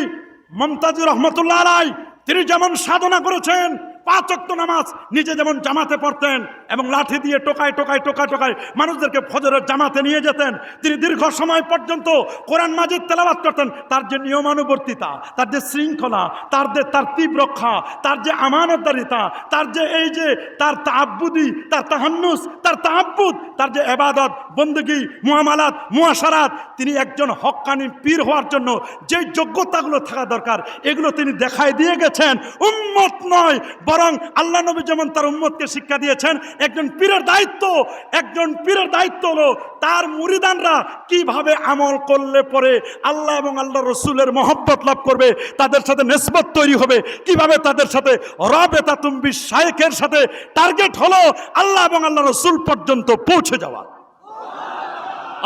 মুমতাজুর রহমতুল্লাহ আলাই, তিনি যেমন সাধনা করেছেন, 5 ওয়াক্ত নামাজ নিজে যেমন জামাতে পড়তেন এবং লাঠি দিয়ে টোকায় টোকায় টোকায় টোকায় মানুষদেরকে ফজরের জামাতে নিয়ে যেতেন। তিনি দীর্ঘ সময় পর্যন্ত কোরআন মাজিদ তেলাওয়াত করতেন। তার যে নিয়মানুবর্তিতা, তার যে শৃঙ্খলা, তার তারতিব রক্ষা, তার যে আমানতদারিতা, তার যে এই যে তার তাআব্বুদি, তার তাহান্নুস, তার তাআব্বুদ, তার যে ইবাদত, বন্দেগী, মুআমালাত, মুআশারাত, তিনি একজন হক্কানি পীর হওয়ার জন্য যে যোগ্যতাগুলো থাকা দরকার এগুলো তিনি দেখায় দিয়ে গেছেন। উম্মত নয়, বরং আল্লাহ নবী যেমন তার উম্মতকে শিক্ষা দিয়েছেন, একজন পীরের দায়িত্ব হলো তার মুরিদানরা কিভাবে আমল করলে পরে আল্লাহ এবং আল্লাহ রসুলের মহব্বত লাভ করবে, তাদের সাথে নিসবত তৈরি হবে, কিভাবে তাদের সাথে রাবেতাতুম বিশায়েখের সাথে টার্গেট হলো আল্লাহ এবং আল্লাহ রসুল পর্যন্ত পৌঁছে যাওয়া।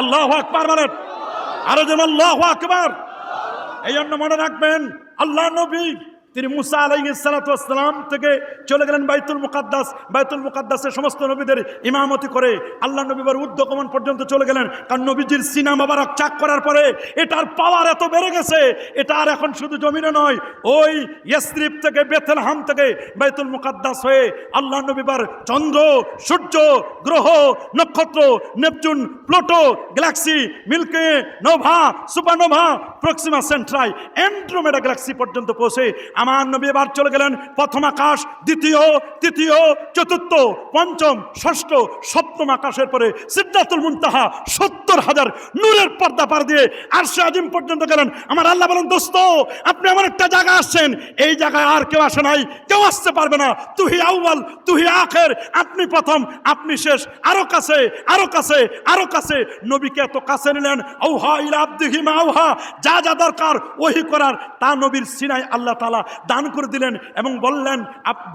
আল্লাহু আকবার বলেন, আরো যেন আল্লাহু আকবার। এই জন্য মনে রাখবেন আল্লাহ নবী তিনি মুসা আলাইহিস সালাতু ওয়াস সালাম থেকে চলে গেলেন বাইতুল মুকাদ্দাস। বাইতুল মুকাদ্দাসে সমস্ত নবীদের ইমামতি করে আল্লাহ নবীর ঊর্ধ্বগমন পর্যন্ত চলে গেলেন। কারণ নবীজির সিনা মোবারক চাক করার পরে এটার পাওয়ার এত বেড়ে গেছে, এটা আর এখন শুধু জমিনে নয়, ওই ইয়াসরিব থেকে বেথলেহেম থেকে বাইতুল মুকাদ্দাস হয়ে আল্লাহ নবীর চন্দ্র, সূর্য, গ্রহ, নক্ষত্র, Neptune, Pluto, galaxy, milky nova, supernova, Proxima Centauri, Andromeda galaxy পর্যন্ত পৌঁছে আমার নবী এবার চলে গেলেন প্রথম আকাশ, দ্বিতীয়, তৃতীয়, চতুর্থ, পঞ্চম, ষষ্ঠ, সপ্তম আকাশের পরে সিদরাতুল মুনতাহা 70,000 নূরের পর্দা পার দিয়ে আরশে আজিম পর্যন্ত গেলেন। আমার আল্লাহ বলেন, দোস্ত আপনি এমন একটা জায়গা আসছেন, এই জায়গায় আর কেউ আসে নাই, কেউ আসতে পারবে না। তুহি আউয়াল, তুহি আখের, আপনি প্রথম, আপনি শেষ। আরো কাছে, আরো কাছে, আরো কাছে। নবীকে এত কাছে নিলেন, আউহা ইলা আবদিহি মা আউহা, যা যা দরকার ওহী করার তা নবীর সিনায় আল্লাহ তাআলা দান করে দিলেন এবং বললেন,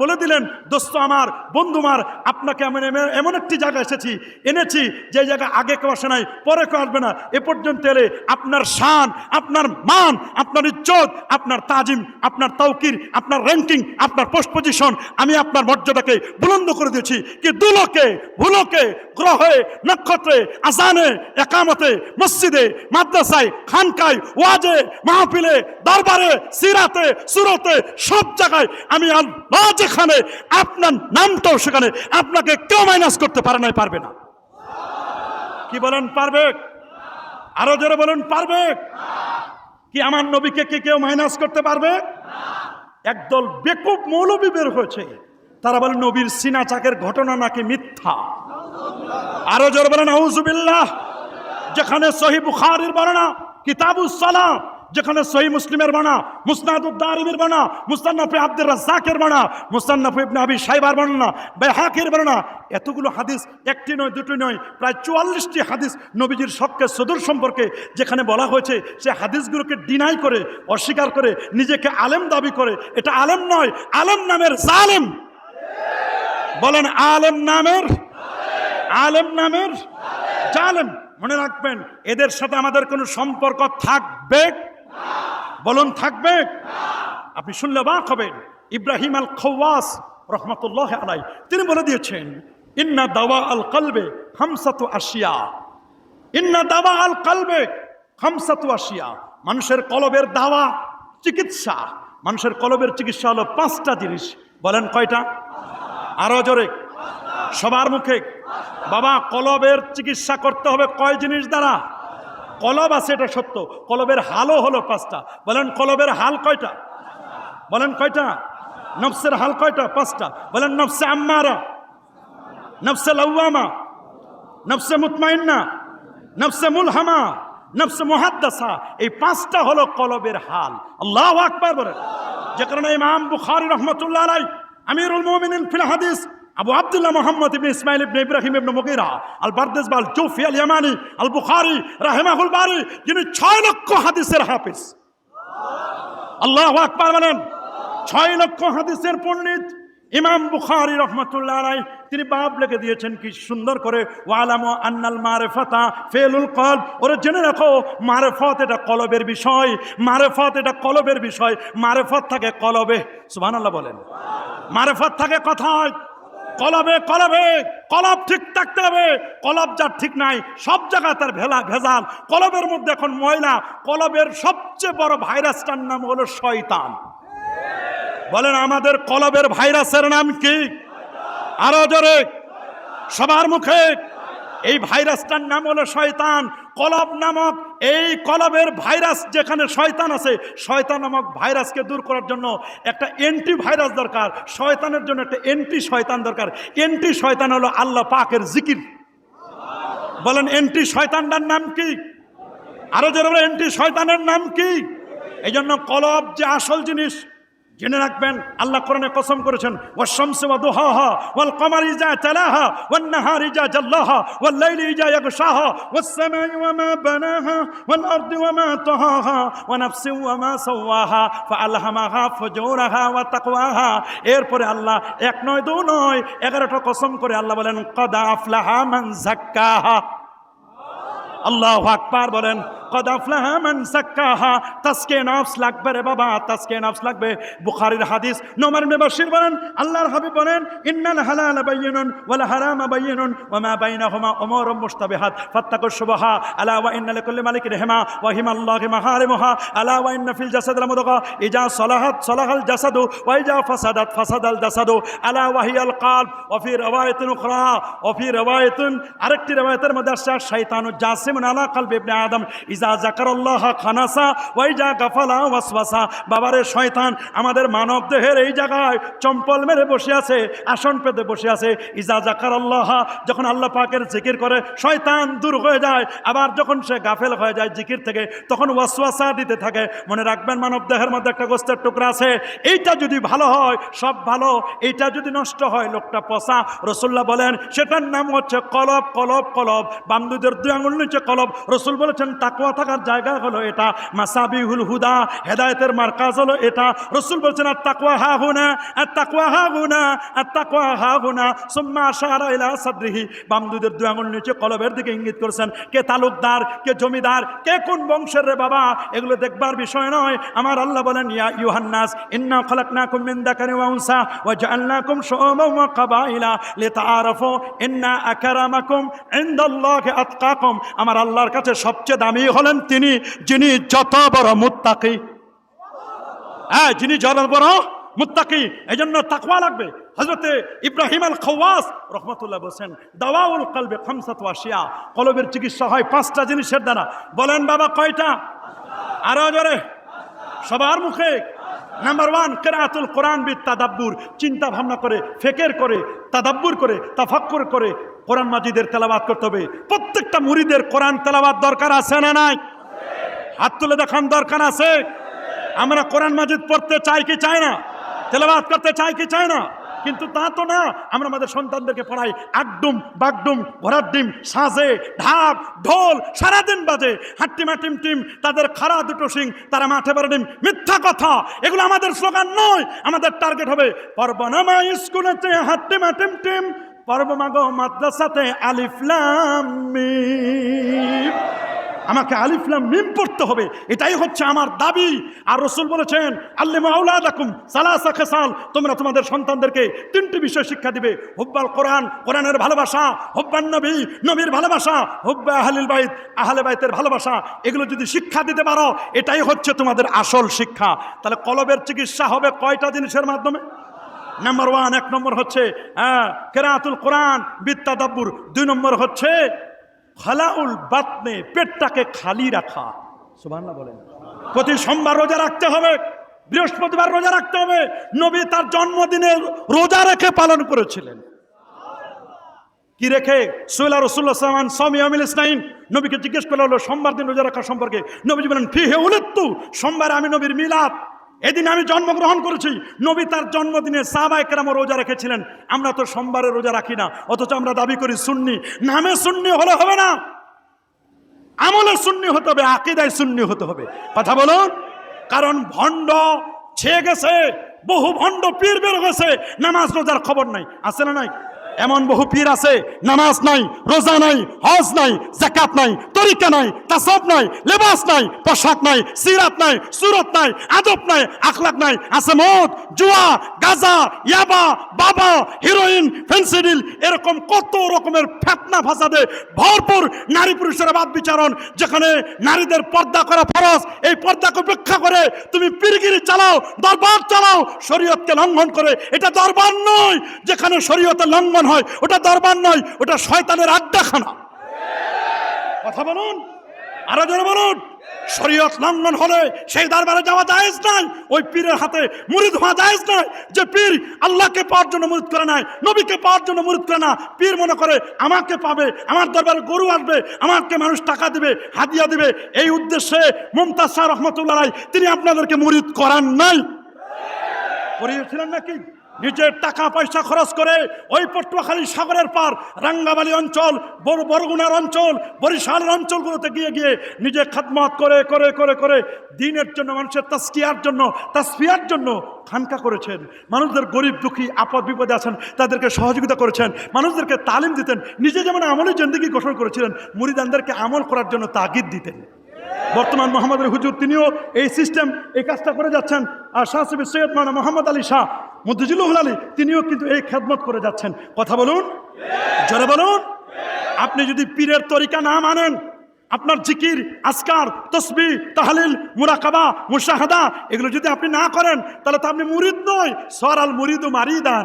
বলে দিলেন, দোস্ত আমার, বন্ধু আমার, আপনাকে আমি এমন একটি জায়গা এনেছি যে জায়গা আগে কেউ আসে নাই, পরে কেউ আসবে না। এ পর্যন্ত এলে আপনার শান, আপনার মান, আপনার ইজ্জত, আপনার তাজিম, আপনার তাওকির, আপনার র্যাঙ্কিং, আপনার পোস্ট পজিশন, আমি আপনার মর্যাদাকে বুলন্দ করে দিয়েছি। কি দুলোকে, ভুলোকে, গ্রহে, নক্ষত্রে, আজানে, একামতে, মসজিদে, মাদ্রাসায়, খানকায়, ওয়াজে, মাহফিলে, দরবারে, সিরাতে, সুরতে, সব জায়গায় আমি আল্লাহ যেখানে, আপনার নামটাও সেখানে। আপনাকে কেউ মাইনাস করতে পারে নাই, পারবে না। কি বলেন, পারবে? আরো জোরে বলেন, পারবে? কি আমার নবীকে কি কেউ মাইনাস করতে পারবে? একদল বেকুব মৌলবী বের হয়েছে, তারা বলে নবীর সিনা চাকের ঘটনা নাকি মিথ্যা। আরো জোরে বলেন আউযুবিল্লাহ। যেখানে সহিহ বুখারীর বর্ণনা কিতাবুস সালাহ, যেখানে সহিহ মুসলিমের বর্ণনা, মুসনাদুদ দারিমির বর্ণনা, মুস্তাননাফে আব্দুর রাজ্জাকের বর্ণনা, মুস্তাননাফে ইবনে আবি শাইবার বর্ণনা, বাইহাকির বর্ণনা, এতগুলো হাদিস একটি নয়, দুটি নয়, প্রায় 44টি হাদিস নবীজির শক্কে সদর সম্পর্কে যেখানে বলা হয়েছে, সে হাদিসগুলোকে ডিনাই করে, অস্বীকার করে, নিজেকে আলেম দাবি করে। এটা আলেম নয়, আলেম নামের জালেম। বলেন, আলেম নামের, আলেম নামের জালেম। মনে রাখবেন, এদের সাথে আমাদের কোনো সম্পর্ক থাকবে? বলুন, থাকবে? আপনি শুনলে অবাক হবেন। ইব্রাহিম আল খাওয়াস রহমাতুল্লাহ আলাইহি তিনি বলে দিয়েছেন, ইন্না দাওয়া আল কলবে খামসাতু আশিয়া, ইন্না দাওয়া আল কলবে খামসাতু আশিয়া। মানুষের কলবের দাওয়া, চিকিৎসা, মানুষের কলবের চিকিৎসা হলো 5টা জিনিস। বলেন কয়টা? আরো জোরে, সবার মুখে। বাবা, কলবের চিকিৎসা করতে হবে কয় জিনিস দ্বারা? কলব আছে, এটা সত্য। কলবের হালও হলো 5টা। বলেন, কলবের হাল কয়টা? বলেন কয়টা? নফসের হাল কয়টা? 5টা। বলেন, নফসে আম্মারা, নফসে লাওয়ামা, নফসে মুতমাইন্না, নফসে মুলহামা, নফসে মুহাদ্দাসা। এই 5টা হলো কলবের হাল। আল্লাহু আকবার বলেন। যে কারণে ইমাম বুখারী রহমাতুল্লাহ আলাইহি, আমিরুল মুমিনিন ফিল হাদিস, আবু আব্দুল্লাহ মুহাম্মদ ইবনে ইসমাইল ইবনে ইব্রাহিম ইবনে মুগীরা আল বারদাসবাহ আল জুফি আল ইয়ামানি আল বুখারী রাহিমাহুল বারী, যিনি 6 লক্ষ হাদিসের হাফেজ। আল্লাহু আকবার বলেন। 6 লক্ষ হাদিসের পণ্ডিত ইমাম বুখারী রহমাতুল্লাহ আলাইহি তিনি বাব লিখে দিয়েছেন কি সুন্দর করে, ওয়ালামু আন্নাল মারিফাতা ফিলুল কলব। ওরে জেনে রাখো, মারিফত এটা কলবের বিষয়, মারিফত এটা কলবের বিষয়। মারিফত থাকে কলবে। সুবহানাল্লাহ বলেন। মারিফত থাকে কথায়, কলবে। কলবে কলব ঠিক থাকতে হবে। কলব যার ঠিক নাই, সব জায়গায় তার ভেজাল। কলবের মধ্যে এখন ময়লা। কলবের সবচেয়ে বড় ভাইরাসটার নাম হলো শয়তান। বলেন, আমাদের কলবের ভাইরাসের নাম কি? আরো জোরে, সবার মুখে। এই ভাইরাসটার নাম হলো শয়তান। কলব নামক এই কলবের ভাইরাস, যেখানে শয়তান আছে, শয়তান নামক ভাইরাসকে দূর করার জন্য একটা অ্যান্টি ভাইরাস দরকার। শয়তানের জন্য একটা অ্যান্টি শয়তান দরকার। অ্যান্টি শয়তান হলো আল্লাহ পাকের জিকির। বলেন, অ্যান্টি শয়তানটার নাম কি? আরো যারা অ্যান্টি শয়তানের নাম কি? এই জন্য কলব যে আসল জিনিস জেনে রাখবেন। আল্লাহ কোরআনে কসম করেছেন, ওয়াশ-শামসি ওয়া দুহাহা ওয়াল কমারি ইযা তালাহা ওয়ান নাহারি ইযা জাল্লাহা ওয়াল লাইলি ইযা ইয়াগশাহা ওয়াস সামাই ওয়া মা বানাহা ওয়াল আরদি ওয়া মা তাহাহা ওয়া নাফসিন ওয়া মা সাওয়াহা ফাআলহামাহা ফুজুরাহা ওয়া তাকওয়াহা। এরপরে আল্লাহ 1 নয় 2 নয় 11টা কসম করে আল্লাহ বলেন, কদ আফলাহা মান যাক্কাহা। আল্লাহু আকবার বলেন। কদ আফলাহা মান যাক্কাহা। তাজকিয়ে নফস লাগবে রে বাবা, তাজকিয়ে নফস লাগবে। বুখারীর হাদিস, নোমান ইবনে বাশির বলেন, আল্লাহর হাবিব বলেন, ইন্নাল হালাল বায়িনুন ওয়াল হারাম বায়িনুন ওয়া মা বাইনাহুমা উমুরুম মুশতাবিহাত ফাত্তাকুশ শুবহা আলা ওয়া ইন্না লিকুল্লি মালিকিন হিমা ওয়া হিমাল্লাহি মাহারিমুহা আলা ওয়া ইন্না ফিল জাসাদিল মুদগা ইজা সালাহাত সালাহাল জাসাদু ওয়া ইজা ফাসাদাত ফাসাদাল জাসাদু আলা ওয়া হিয়াল কলব। ওয়া ফি রিওয়ায়াতিন উখরা, ওয়া ফি রিওয়ায়াতিন, আরেকটি রিওয়ায়াতের মধ্যে আসছে, শাইতানু জাসিমুন আলা কলবি ইবনে আদম ইজা যাকারাল্লাহ খানাসা ওয়া ইজা গাফালা ওয়াসওয়াসা। বাবারে শয়তান আমাদের মানব দেহের এই জায়গায় চম্পল মেরে বসে আছে, আসন পেতে বসে আছে। ইজা যাকারাল্লাহ, যখন আল্লাহ পাকের জিকির করে শয়তান দূর হয়ে যায়, আবার যখন সে গাফেল হয়ে যায় জিকির থেকে তখন ওয়াসওয়াসা দিতে থাকে। মনে রাখবেন মানব দেহের মধ্যে একটা গোস্তের টুকরা আছে, এইটা যদি ভালো হয় সব ভালো, এইটা যদি নষ্ট হয় লোকটা পচা। রাসূলুল্লাহ বলেন সেটার নাম হচ্ছে কলব। কলব কলব বামদুদের দুই আঙুল নিচে কলব। রাসূল বলেছেন তাকওয়া থাকার জায়গা হলো এটা, মাসাবিহুল হুদা, হেদায়েতের মার্কাজ হলো এটা। রাসূল বলেছেন আত তাকওয়া হা হুনা, আত তাকওয়া হা হুনা, আত তাকওয়া হা হুনা। সুম্মা আশারা ইলা সাদরিহি, বামদুদের দুই আঙুল নিচে কলবের দিকে ইঙ্গিত করেছেন। কে তালুকদার, কে জমিদার, কে কোন বংশের রে বাবা, এগুলো দেখবার বিষয় নয়। আমার আল্লাহ বলেন, ইয়া আইয়ুহান নাস ইন্না খালাকনাকুম মিন যাকারিন ওয়া উনসা ওয়া জাআলনাকুম শুউবান ওয়া কাবাইলা লিতাআরাফু ইন্না আকরামাকুম ইনদাল্লাহি আতকাকুম। আমার আল্লাহর কাছে সবচেয়ে দামি হলেন তিনি যিনি যত বড় মুত্তাকি। হ্যাঁ, যিনি যত বড় মুত্তাকি, এজন্য তাকওয়া লাগবে। হযরতে ইব্রাহিম আল খাওয়াস রহমাতুল্লাহ বলেন, দাওয়াউল কলবে খামসাতু আশিয়া, কলবের চিকিৎসা হয় 5টা জিনিসের দ্বারা। বলেন বাবা কয়টা? আরো জোরে সবার মুখে। নাম্বার 1, কিরাআতুল কোরআন বিতাদাব্বুর, চিন্তা ভাবনা করে, ফিকির করে, তাদাব্বুর করে, তাফাক্কুর করে কোরআন মাজিদের তেলাওয়াত করতে হবে। প্রত্যেকটা মুরিদের কোরআন তেলাওয়াত দরকার আছে না নাই? হাত তুলে দেখান দরকার আছে। আমরা কোরআন মাজিদ পড়তে চাই কি চাই না? তেলাওয়াত করতে চাই কি চাই না? কিন্তু তা তো না, আমরা আমাদের সন্তানদেরকে পড়াই আগডুম বাগডুম ঘোড়ার ডিম সাজে ঢাক ঢোল সারাদিন বাজে, হাট্টিমা টিম টিম, তাদের খাড়া দুটো সিং, তারা মাঠে বেড়ে ডিম। মিথ্যা কথা, এগুলো আমাদের স্লোগান নয়। আমাদের টার্গেট হবে পর্বনামা স্কুলেতে হাট্টিমা টিম টিম, পর্বমাগো মাদ্রাসাতে আলিফ লাম মিম। আমাকে আলিফ লাম মিম পড়তে হবে, এটাই হচ্ছে আমার দাবি। আর রাসূল বলেছেন, আল্লিমু আওলাদাকুম সালাসা খিসাল, তোমরা তোমাদের সন্তানদেরকে 3টি বিষয় শিক্ষা দিবে। হুব্বাল কোরআন, কোরআনের ভালোবাসা, হুব্বান নবী, নবীর ভালোবাসা, হুব্বা আহলিল বাইত, আহলে বাইতের ভালোবাসা। এগুলো যদি শিক্ষা দিতে পারো, এটাই হচ্ছে তোমাদের আসল শিক্ষা। তাহলে কলবের চিকিৎসা হবে কয়টা জিনিসের মাধ্যমে? নাম্বার 1, 1 নম্বর হচ্ছে কিরাআতুল কোরআন বিতাদাব্বুর। 2 নম্বর হচ্ছে খালাউল বাতনে, পেটটাকে খালি রাখা। সুবহানাল্লাহ বলেন। প্রতি সোমবার রোজা রাখতে হবে, বৃহস্পতিবার রোজা রাখতে হবে। নবী তার জন্মদিনে রোজা রেখে পালন করেছিলেন। কি রেখে? সুইলা রাসূলুল্লাহ সাল্লাল্লাহু আলাইহি ওয়াসাল্লাম ইয়াউমুল ইসনাইন, নবীকে জিজ্ঞেস করা হলো সোমবার দিন রোজা রাখা সম্পর্কে। নবীজি বলেন, ফিহি উলিদতু, সোমবারে আমি নবীর মিলাদ, এদিন আমি জন্মগ্রহণ করেছি। নবী তার জন্মদিনে সাহাবায়ে কেরাম রোজা রেখেছিলেন। আমরা তো সোমবারে রোজা রাখি না, অথচ আমরা দাবি করি সুন্নি। নামে সুন্নি হলে হবে না, আমলে সুন্নি হতে হবে, আকীদায় সুন্নি হতে হবে। কথা বলুন। কারণ ভণ্ড ছেয়ে গেছে, বহু ভণ্ড পীর বের গেছে, নামাজ রোজার খবর নাই। আছে না নাই? এমন বহু পীর আছে, নামাজ নাই, রোজা নাই, হজ নাই, যাকাত নাই, তরিকা নাই, তাসাউফ নাই, লেবাস নাই, পোশাক নাই, সিরাত নাই, সুরত নাই, আদব নাই, আখলাক নাই। আছে মদ, জুয়া, গাঁজা, ইয়াবা, বাবা, হিরোইন, ফেন্সিডিল, এরকম কত রকমের ফিতনা ফাসাদে ভরপুর নারী পুরুষের বাদ বিচারণ, যেখানে নারীদের পর্দা করা ফরজ। এই পর্দাকে উপেক্ষা করে তুমি পীরগিরি চালাও, দরবার চালাও, শরীয়তকে লঙ্ঘন করে। এটা দরবার নয়। যেখানে শরীয়তের লঙ্ঘন হয় ওটা দরবার নয়, ওটা শয়তানের আড্ডাখানা। কথা বলুন, আরো জোরে বলুন। শরীয়ত লঙ্ঘন হলে সেই দরবারে যাওয়া জায়েজ নাই, ওই পীরের হাতে মুরিদ হওয়া জায়েজ নাই। যে পীর আল্লাহকে পাওয়ার জন্য মুরিদ করে নাই, নবীকে পাওয়ার জন্য মুরিদ করে না, পীর মনে করে আমাকে পাবে, আমার দরবারে গরু আসবে, আমাকে মানুষ টাকা দিবে, হাদিয়া দিবে, এই উদ্দেশ্যে মুমতাজ শাহ রহমাতুল্লাহ আলাইহি তিনি আপনাদেরকে মুরিদ করান নাই। করিয়েছিলেন নাকি? নিজের টাকা পয়সা খরচ করে ওই পটুয়াখালী সাগরের পার, রাঙ্গামালী অঞ্চল, বরগুনার অঞ্চল, বরিশালের অঞ্চলগুলোতে গিয়ে গিয়ে নিজে খাদমত করে করে করে করে দিনের জন্য, মানুষের তাসকিয়ার জন্য, তাসফিয়ার জন্য খানকা করেছেন। মানুষদের গরিব দুঃখী আপদ বিপদে আছেন তাদেরকে সহযোগিতা করেছেন, মানুষদেরকে তালিম দিতেন। নিজে যেমন আমলের জিন্দেগি গঠন করেছিলেন, মুরিদানদেরকে আমল করার জন্য তাগিদ দিতেন। বর্তমান মোহাম্মদের হুজুর তিনিও এই সিস্টেম, এই কাজটা করে যাচ্ছেন। আর শাহ সাহেব সৈয়দ মাওলানা মোহাম্মদ আলী শাহ মুদ্দুজুল আলী তিনিও কিন্তু এই খেদমত করে যাচ্ছেন। কথা বলুন, জোরে বলুন। আপনি যদি পীরের তরিকা না মানেন, আপনার জিকির, আজকার, তসবিহ, তাহলিল, মুরাকাবা, মুশাহাদা এগুলো যদি আপনি না করেন, তাহলে তো আপনি মুরিদ নয়। সরাল মুরিদু মারিদান,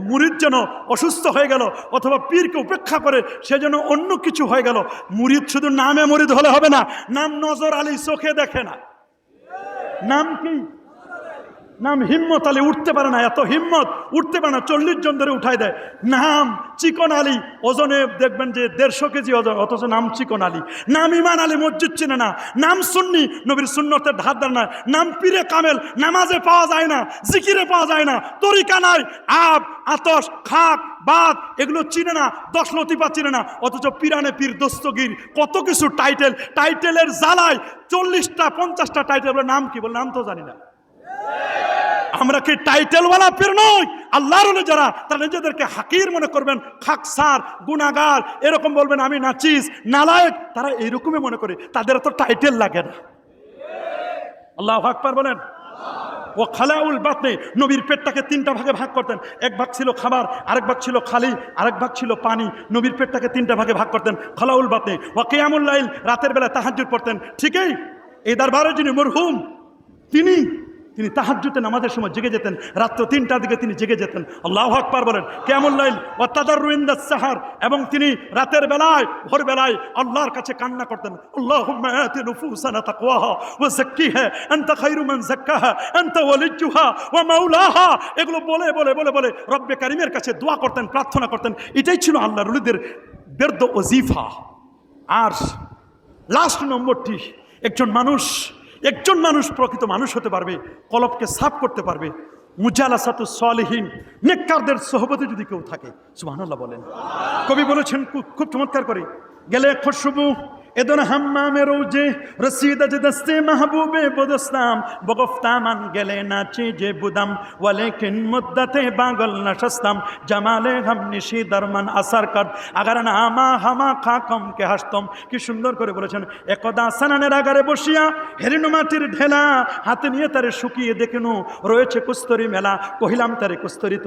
মুরিদ যেন অসুস্থ হয়ে গেল, অথবা পীরকে উপেক্ষা করে সে যেন অন্য কিছু হয়ে গেল। মুরিদ শুধু নামে মুরিদ হলে হবে না, নাম নজর আলী চোখে দেখে না। নাম কি? নাম হিম্মত আলী, উঠতে পারে না, এত হিম্মত, উঠতে পারে না, 40 জন ধরে উঠাই দেয়। নাম চিকন আলী, ওজনে দেখবেন যে 150 কেজি ওজন, অথচ নাম চিকন আলী। নাম ইমান আলী, মসজিদ চিনে না। নাম সুন্নি, নবীর সুন্নতের ধার ধার না। নাম পীরে কামেল, নামাজে পাওয়া যায় না, জিকিরে পাওয়া যায় না, তরিকা নাই। আব, আতস, খাক, বাদ এগুলো চিনে না, 10 লতিফা চিনে না, অথচ পীরানে পীর, দস্তগীর, কত কিছু টাইটেল, টাইটেলের জ্বালায় 40টা 50টা টাইটেল। নাম কি বলে? নাম তো জানি না। আমরা কি টাইটেলওয়ালা পীর নই? আল্লাহর ওলি যারা, তারা নিজেদেরকে হাকির মনে করবেন, খাকসার, গুনাহগার এরকম বলবেন, আমি নাচিস, নালায়েক, তারা এইরকমই মনে করে, তাদের তো টাইটেল লাগে না। আল্লাহু আকবার বলেন। ও খালাউল বাতনে, নবীর পেটটাকে 3টা ভাগে ভাগ করতেন। এক ভাগ ছিল খাবার, আরেক ভাগ ছিল খালি, আরেক ভাগ ছিল পানি। নবীর পেটটাকে 3টা ভাগে ভাগ করতেন। খালাউল বাতনে ও কিয়ামুল লাইল, রাতের বেলা তাহাজ্জুদ পড়তেন। ঠিকই এই দরবারের যিনি মরহুম, তিনি তাহাজ্জুদে নামাজের সময় জেগে যেতেন, রাত্র 3টার দিকে তিনি জেগে যেতেন। আল্লাহু আকবার বলেন। কিয়ামুল লাইল ওয়া তাদাররু ইনদাস সাহার, এবং তিনি রাতের বেলায়, ভোরবেলায় আল্লাহর কাছে কান্না করতেন। আল্লাহুম্মা আতি নুফুসানা তাকওয়াহা ওয়া যাক্কিহা আনতা খায়রু মান যাক্কাহা আনতা ওয়ালিয়ুহা ওয়া মাওলাহা। এগুলো বলে বলে বলে বলে রব্বে কারীমের কাছে দোয়া করতেন, প্রার্থনা করতেন। এটাই ছিল আল্লাহর ওলিদের বেরদ ওজিফা। আর লাস্ট নম্বরটি, একজন মানুষ প্রকৃত মানুষ হতে পারবে, কলবকে সাফ করতে পারবে মুজালাসাতুস সালিহিন, নেককারদের সোহবতে যদি কেউ থাকে। সুবহানাল্লাহ বলেন। কবি বলেছেন খুব চমৎকার করে, গেলে খুশবু এদন হাম্মামে রোজে রসিদ দস্তে মাহবুবে বদস্তাম বগফতামান গেলে নাচে যে বুদাম ওয়ালেকিন মুদ্দাতে বাগল নশস্তাম জামালে হাম নিশি দরমান আসার কাট আগার নামা হামা খাকম কে হাসতম। কি সুন্দর করে বলেছেন। একদা সানানের আগারে বসিয়া হেরিনু মাটির ঢেলা, হাতে নিয়ে তারে শুকিয়ে দেখেনু রয়েছে কুস্তরি মেলা। কহিলাম তারে কুস্তরি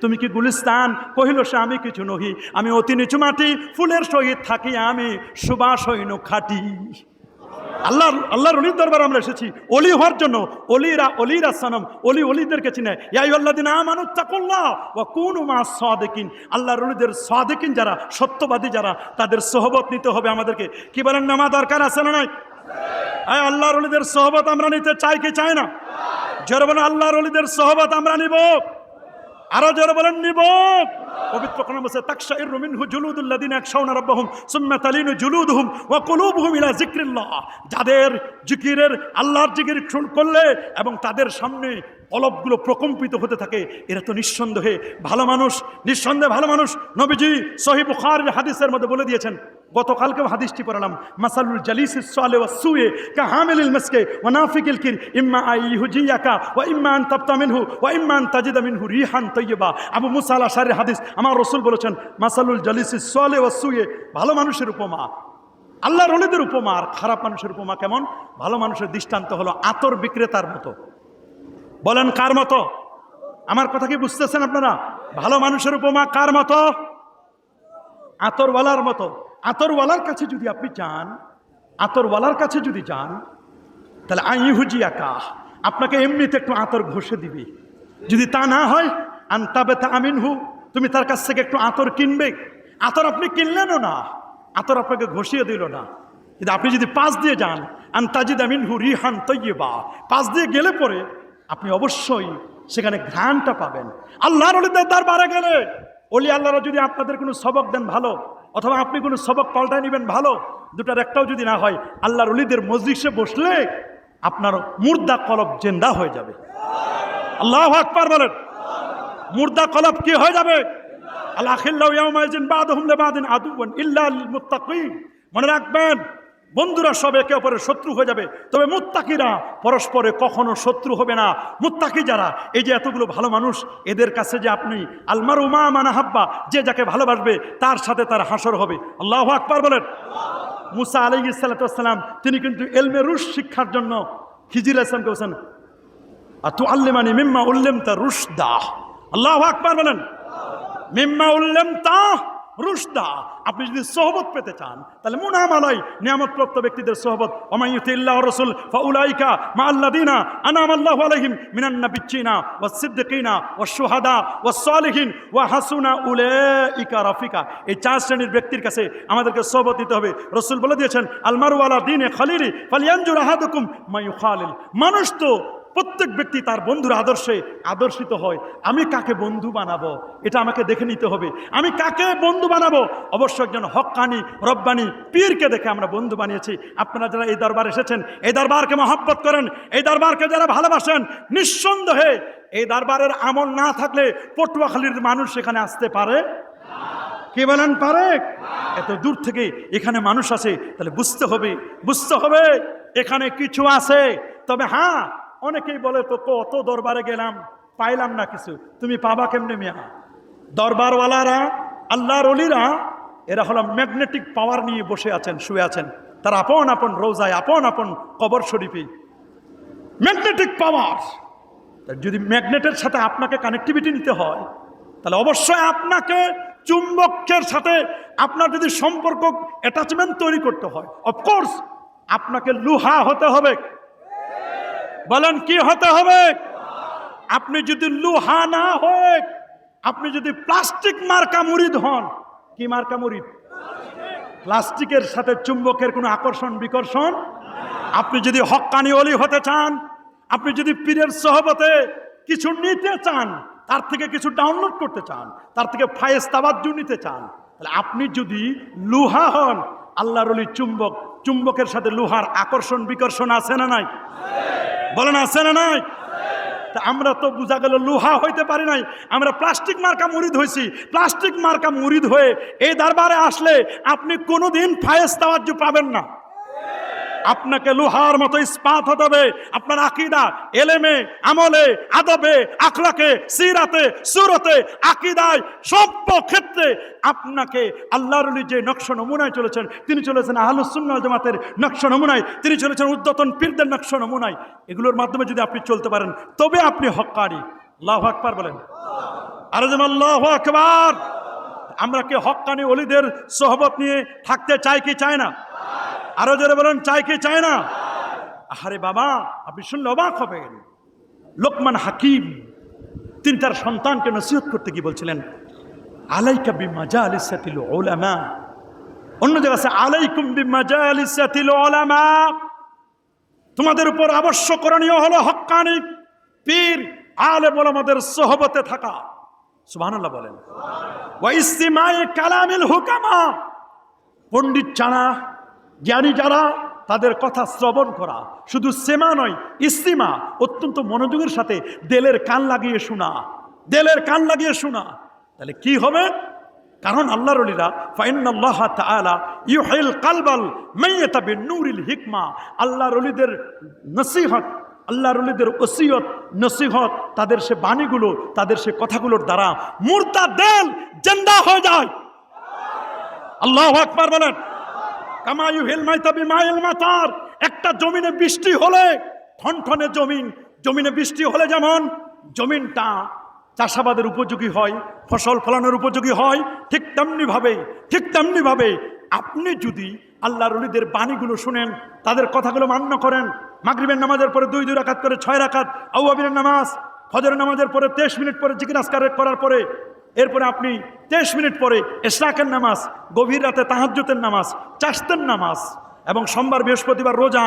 তুমি কি গুলিস্তান? কহিল সে আমি কিছু নহি, আমি অতি নিচু মাটি, ফুলের সহিত থাকি আমি, সুবাস হইনু খাটি। আল্লাহর ওলির দরবার আমরা এসেছি ওলি হওয়ার জন্য। অলিরা সনম, অলিদেরকে চিনে। ইয়া আইয়ুহাল্লাযিনা আমানুত্তাকুল্লাহ ওয়া কুনু মা'আস সাদিকিন। আল্লাহর ওলিদের সাদিকিন যারা, সত্যবাদী যারা, তাদের সোহবত নিতে হবে আমাদেরকে। কি বলেন, নামা দরকার আছে না নাই? আল্লাহর ওলিদের সোহবত আমরা নিতে চাই কি চাই না? জোরে বলেন, আল্লাহর ওলিদের সোহবত আমরা নিব। আরো জোরে বলেন, নিব। পবিত্র কোরআন বলছে, তাকশাইরু মিনহু জুলুদুল্লাযিনা ইয়াখশাউনা রাব্বাহুম সুম্মা তালিনু জুলুদুহুম ওয়া কুলুবুহুম ইলা যিকরিল্লাহ। যাদের জিকিরের, আল্লাহর জিকির করলে এবং তাদের সামনে কলবগুলো প্রকম্পিত হতে থাকে, এরা তো নিঃসন্দেহে ভালো মানুষ, নিঃসন্দেহে ভালো মানুষ। নবীজি সহিহ বুখারীর হাদিসের মধ্যে বলে দিয়েছেন, গতকালকেও হাদিসটি পড়লাম, মাসালুল জালিসিস সালিহ ওয়াস সুয়ে কাহামিলিল মিসকে ওয়া নাফিকিল কির ইম্মা আইহুজিয়াকা ওয়া ইম্মা আন তাবতা মিনহু ওয়া ইম্মা আন তাজিদা মিনহু রিহান তাইয়্যিবা। আবু মুসা আল আশআরীর হাদিস, আমার রাসূল বলেছেন, মাসালুল জালিসিস সালিহ ওয়াস সুয়ে, ভালো মানুষের উপমা আল্লাহর ওলিদের উপমা আর খারাপ মানুষের উপমা কেমন? ভালো মানুষের দৃষ্টান্ত হলো আতর বিক্রেতার মতো। বলেন কার মতো? আমার কথা কি বুঝতেছেন আপনারা? ভালো মানুষের উপমা কার মতো? আতরওয়ালার মতো। আতরওয়ালার কাছে যদি আপনি যান, তাহলে আইহুজিয়াকা, আপনাকে এমনিতে একটু আতর ঘষে দিবে। যদি তা না হয়, আনতাবেতা আমিনহু, তুমি তার কাছ থেকে একটু আতর কিনবে। আতর আপনি কিনলেনও না, আতর আপনাকে ঘষিয়ে দিল না। কিন্তু আপনি যদি পাশ দিয়ে যান, আনতাজিদা মিনহু রিহান তাইয়্যিবা, পাশ দিয়ে গেলে পরে আপনি অবশ্যই সেখানে ঘ্রাণটা পাবেন। আল্লাহর ওলিদের দরবারে গেলে, ওলি আল্লাহরা যদি আপনাদের কোনো সবক দেন ভালো, অথবা আপনি কোনো সবক পাল্টায় নেবেন ভালো, দুটার একটাও যদি না হয়, আল্লাহর ওলিদের মজলিসে বসলে আপনার মুর্দা কলব জিন্দা হয়ে যাবে। আল্লাহু আকবার বলেন। মুর্দা কলব কি হয়ে যাবে? আল আখিল্লাহু ইয়াওমাইযিন বা'দুহুম লিবা'দিন আদুওয়ান ইল্লা লিল মুত্তাকিন। মনে রাখবেন, বন্ধুরা সব একে অপরের শত্রু হয়ে যাবে, তবে মুত্তাকিরা পরস্পরে কখনো শত্রু হবে না। মুত্তাকি যারা, এই যে এতগুলো ভালো মানুষ, এদের কাছে যে আপনি আলমারু মা মান আহাব্বা, যে যাকে ভালোবাসবে তার সাথে তার হাসর হবে। আল্লাহু আকবার বলেন। মুসা আলাইহিস সালাম তিনি কিন্তু ইলমে রুশ শিক্ষার জন্য খিজির আলাইহিস সালামকে বলেছেন আতুআল্লিমানি মিম্মা উল্লিমতা রুশদা। আল্লাহু আকবার বলেন। মিম্মা উল্লিমতা রুশদা। আপনি যদি সোহবত পেতে চান তাহলে মুনামালাই নিয়ামতপ্রাপ্ত ব্যক্তিদের সোহবত। ওয়া ইউতিল্লাহু রাসূল ফাউলাইকা মাআল্লাযিনা আনআমা আল্লাহু আলাইহিম মিনান নাবিয়্যিনা ওয়াস সিদ্দিকিনা ওয়াশ শুহাদা ওয়াস সালিহিন ওয়া হাসুনা উলাইকা রাফিকা। এই চার শ্রেণীর ব্যক্তির কাছে আমাদেরকে সোহবত দিতে হবে। রাসূল বলে দিয়েছেন আল মারু আলা দীনি খলিলি ফালইয়ানজুর আহাদুকুম মা ইউখালিল। মানুষ তো প্রত্যেক ব্যক্তি তার বন্ধুর আদর্শে আদর্শিত হয়। আমি কাকে বন্ধু বানাবো এটা আমাকে দেখে নিতে হবে। আমি কাকে বন্ধু বানাবো? অবশ্য একজন হক্কানি রব্বানি পীরকে দেখে আমরা বন্ধু বানিয়েছি। আপনারা যারা এই দরবার এসেছেন, এই দরবারকে মহব্বত করেন, এই দরবারকে যারা ভালোবাসেন, নিঃসন্দেহে এই দরবারের আমল না থাকলে পটুয়াখালীর মানুষ সেখানে আসতে পারে? কে বলেন পারে? এত দূর থেকে এখানে মানুষ আসে, তাহলে বুঝতে হবে এখানে কিছু আছে। তবে হ্যাঁ, অনেকেই বলে তো কত দরবারে গেলাম পাইলাম না কিছু। তুমি পাবা কেমনে মিয়া? দরবারওয়ালারা, আল্লাহর ওলিরা, এরা হলো ম্যাগনেটিক পাওয়ার নিয়ে বসে আছেন, শুয়ে আছেন। তারা আপন আপন রোজায়, আপন আপন কবর শরীফে ম্যাগনেটিক পাওয়ার। যদি ম্যাগনেটের সাথে আপনাকে কানেক্টিভিটি নিতে হয় তাহলে অবশ্যই আপনাকে চুম্বকের সাথে আপনার যদি সম্পর্ক অ্যাটাচমেন্ট তৈরি করতে হয়, অফকোর্স আপনাকে লোহা হতে হবে। বলেন কি হতে হবে? আপনি যদি লোহা না হয়, আপনি যদি প্লাস্টিক মার্কা মুরিদ হন। কি মার্কা মুরিদ? প্লাস্টিকের সাথে চুম্বকের কোনো আকর্ষণ বিকর্ষণ। আপনি যদি হক্কানি ওলি হতে চান, আপনি যদি পীরের সোহবতে কিছু নিতে চান, তার থেকে কিছু ডাউনলোড করতে চান, তার থেকে ফায়েজ তাওয়াজ্জু নিতে চান, তাহলে আপনি যদি লোহা হন, আল্লাহর ওলি চুম্বকের সাথে লোহার আকর্ষণ বিকর্ষণ আছে না নাই? বলেন আছে না নাই? তা আমরা তো বোঝা গেল লোহা হইতে পারি নাই, আমরা প্লাস্টিক মার্কা মুরিদ হয়েছি। প্লাস্টিক মার্কা মুরিদ হয়ে এই দরবারে আসলে আপনি কোনোদিন ফায়েজ তাওয়াজ্জু পাবেন না। আপনাকে লোহার মতো ইস্পাত হতে হবে। আপনার আকীদা, এলেমে, আমলে, আদবে, আখলাকে, সিরাতে, সুরতে, আকীদায়, সব ক্ষেত্রে আপনাকে আল্লাহর ওলি যে নকশ নমুনায় চলেছেন, তিনি চলেছেন আহলুস সুন্নাহ ওয়াল জামাতের নকশ নমুনায়, তিনি চলেছেন উদ্যতন পীরদের নকশ নমুনায়। এগুলোর মাধ্যমে যদি আপনি চলতে পারেন তবে আপনি হক্কানি। আল্লাহু আকবার বলেন। আর যেন আল্লাহু আকবার। আমরা কি হক্কানি ওলিদের সোহবত নিয়ে থাকতে চাই কি চাই না? আরো জোরে বলেন, চাই কি চাই না? আরে বাবা, আপনি শুনলে অবাক হবেন। লোকমান হাকিম তিনি তার সন্তানকে নসিহত করতে কি বলছিলেন? আলাইকা বিমাজালিসাতিল উলামা। অন্য জায়গায় আছে আলাইকুম বিমাজালিসাতিল উলামা। তোমাদের উপর আবশ্যক করণীয় হলো হক্কানি পীর আলেম ওলামাদের সোহবতে থাকা। সুবহানাল্লাহ বলেন। ওয়া ইসতিমাই কালামিল হুকামা। পণ্ডিত যারা, জ্ঞানী যারা, তাদের কথা শ্রবণ করা। শুধু সেমা নয়, ইস্তিমা, অত্যন্ত মনোযোগের সাথে দিলের কান লাগিয়ে শোনা, দিলের কান লাগিয়ে শোনা। তাহলে কি হবে? কারণ আল্লাহর ওলিরা ফাইন্নাল্লাহ তাআলা ইউহিল কালবাল মাইয়াতা বিনূরিল হিকমা। আল্লাহর ওলিদের নসিহত, আল্লাহর ওলিদের ওসিয়ত নসিহত, তাদের সে বাণীগুলো, তাদের সে কথাগুলোর দ্বারা মুর্দা দিল জিন্দা হয়ে যায়। আল্লাহু আকবার বলেন। কামা ইউহিল মাইতা বিমাইল মাতার। একটা জমিনে বৃষ্টি হলে, ঠনঠনে জমিনে বৃষ্টি হলে যেমন জমিনটা চাষাবাদের উপযোগী হয়, ফসল ফলানোর উপযোগী হয়, ঠিক তেমনিভাবে আপনি যদি আল্লাহর ওলিদের বাণীগুলো শুনেন, তাদের কথাগুলো মান্য করেন, মাগরিবের নামাজের পরে 2 রাকাত করে 6 রাকাত, আওয়াবিনের নামাজ, ফজরের নামাজের পরে 23 মিনিট পরে জিকির আজকার করার পরে, এরপরে আপনি 23 মিনিট পরে ইশরাকের নামাজ, গভীর রাতে তাহাজ্জুদের নামাজ, চাশতের নামাজ এবং সোমবার বৃহস্পতিবার রোজা,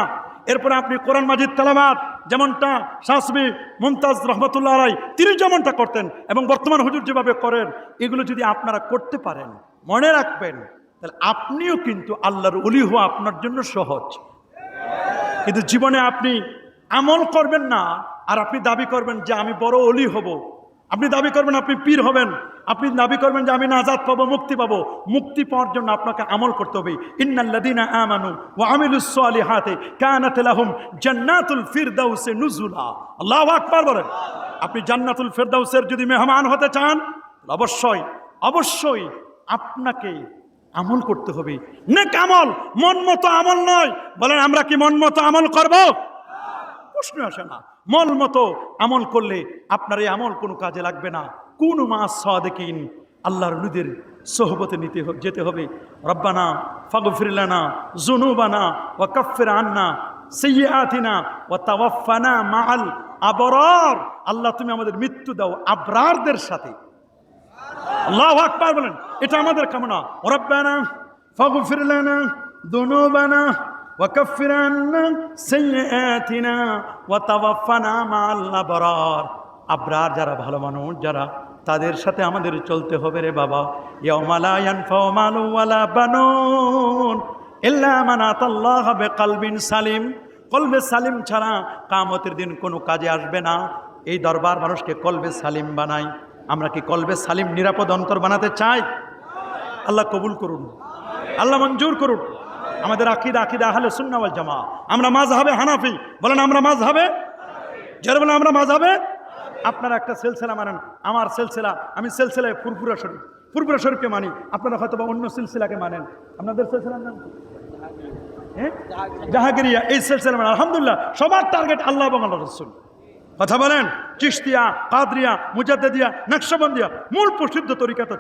এরপরে আপনি কোরআন মাজিদ তেলাওয়াত, যেমনটা শাসবি মুমতাজ রহমতুল্লাহ আলাইহি তিনি যেমনটা করতেন এবং বর্তমান হুজুর যেভাবে করেন, এগুলো যদি আপনারা করতে পারেন, মনে রাখবেন, তাহলে আপনিও কিন্তু আল্লাহর ওলি হওয়া আপনার জন্য সহজ। কিন্তু জীবনে আপনি আমল করবেন না আর আপনি দাবি করবেন যে আমি বড় ওলি হব, আপনি দাবি করবেন আপনি পীর হবেন, আপনি দাবি করবেন যে আমি নাজাত পাবো, মুক্তি পাবো। মুক্তি পাওয়ার জন্য আপনাকে আমল করতে হবে। ইন্নাল্লাযীনা আমানু ওয়া আমিলুস সালিহাতি কানাত লাহুম জান্নাতুল ফিরদাউসে নুজুলা। আল্লাহু আকবার বলেন। আপনি জান্নাতুল ফিরদাউসের যদি মেহমান হতে চান, অবশ্যই আপনাকে আমল করতে হবে। নেক আমল, মন মতো আমল নয়। বলেন আমরা কি মন মতো আমল করব? প্রশ্ন আসে না। মন মতো আমল করলে আপনার এই আমল কোনো কাজে লাগবে না। কুনু মাস সাদিকিন, আল্লাহর নূরের সোহবতে যেতে হবে। রব্বানা ফাগফির লানা যুনুবানা ওয়া কাফির আন্না সাইয়্যাতিনা ওয়া তাওয়াফানা মাআল আবরার। আল্লাহ তুমি আমাদের মৃত্যু দাও আবরারদের সাথে। আল্লাহু আকবার বলেন, এটা আমাদের কামনা। রব্বানা ফাগফির লানা যুনুবানা ওয়া কাফির আন্না সাইয়্যাতিনা ওয়া তাওয়াফানা মাআল আবরার। আবরার যারা ভালো মানুষ যারা, তাদের সাথে আমাদের চলতে হবে রে বাবা। ইয়াউমা লা ইয়ানফাউ মালুন ওয়ালা বানুন ইল্লা মান আতাল্লাহা বিকলবিন সালিম। কলবে সালিম ছাড়া কিয়ামতের দিন কোনো কাজে আসবে না। এই দরবার মানুষকে কলবে সালিম বানায়। আমরা কি কলবে সালিম নিরাপদ অন্তর বানাতে চাই? আল্লাহ কবুল করুন, আল্লাহ মঞ্জুর করুন। আমাদের আকীদা আহলে সুন্নাহ ওয়াল জামাআহ। আমরা মাযহাবে হানাফি। বলেন আমরা মাযহাবে, যারা বলেন আমরা মাযহাবে। আপনারা একটা সিলসিলা মানেন, আমার সিলসিলা, আমি সিলসিলায় ফুরফুরা শরীফকে মানি। আপনারা হয়তো বা অন্য সিলসিলাকে মানেন। আপনাদের সিলসিলার নাম কি? জাহাঙ্গীরিয়া। এই সিলসিলা মানে আলহামদুলিল্লাহ সবার টার্গেট আল্লাহ এবং আল্লাহ রাসূল। কথা বলেন। চিশতিয়া, কাদরিয়া, মুজাদ্দিদিয়া, নকশবন্দিয়া মূল প্রসিদ্ধ তরিকা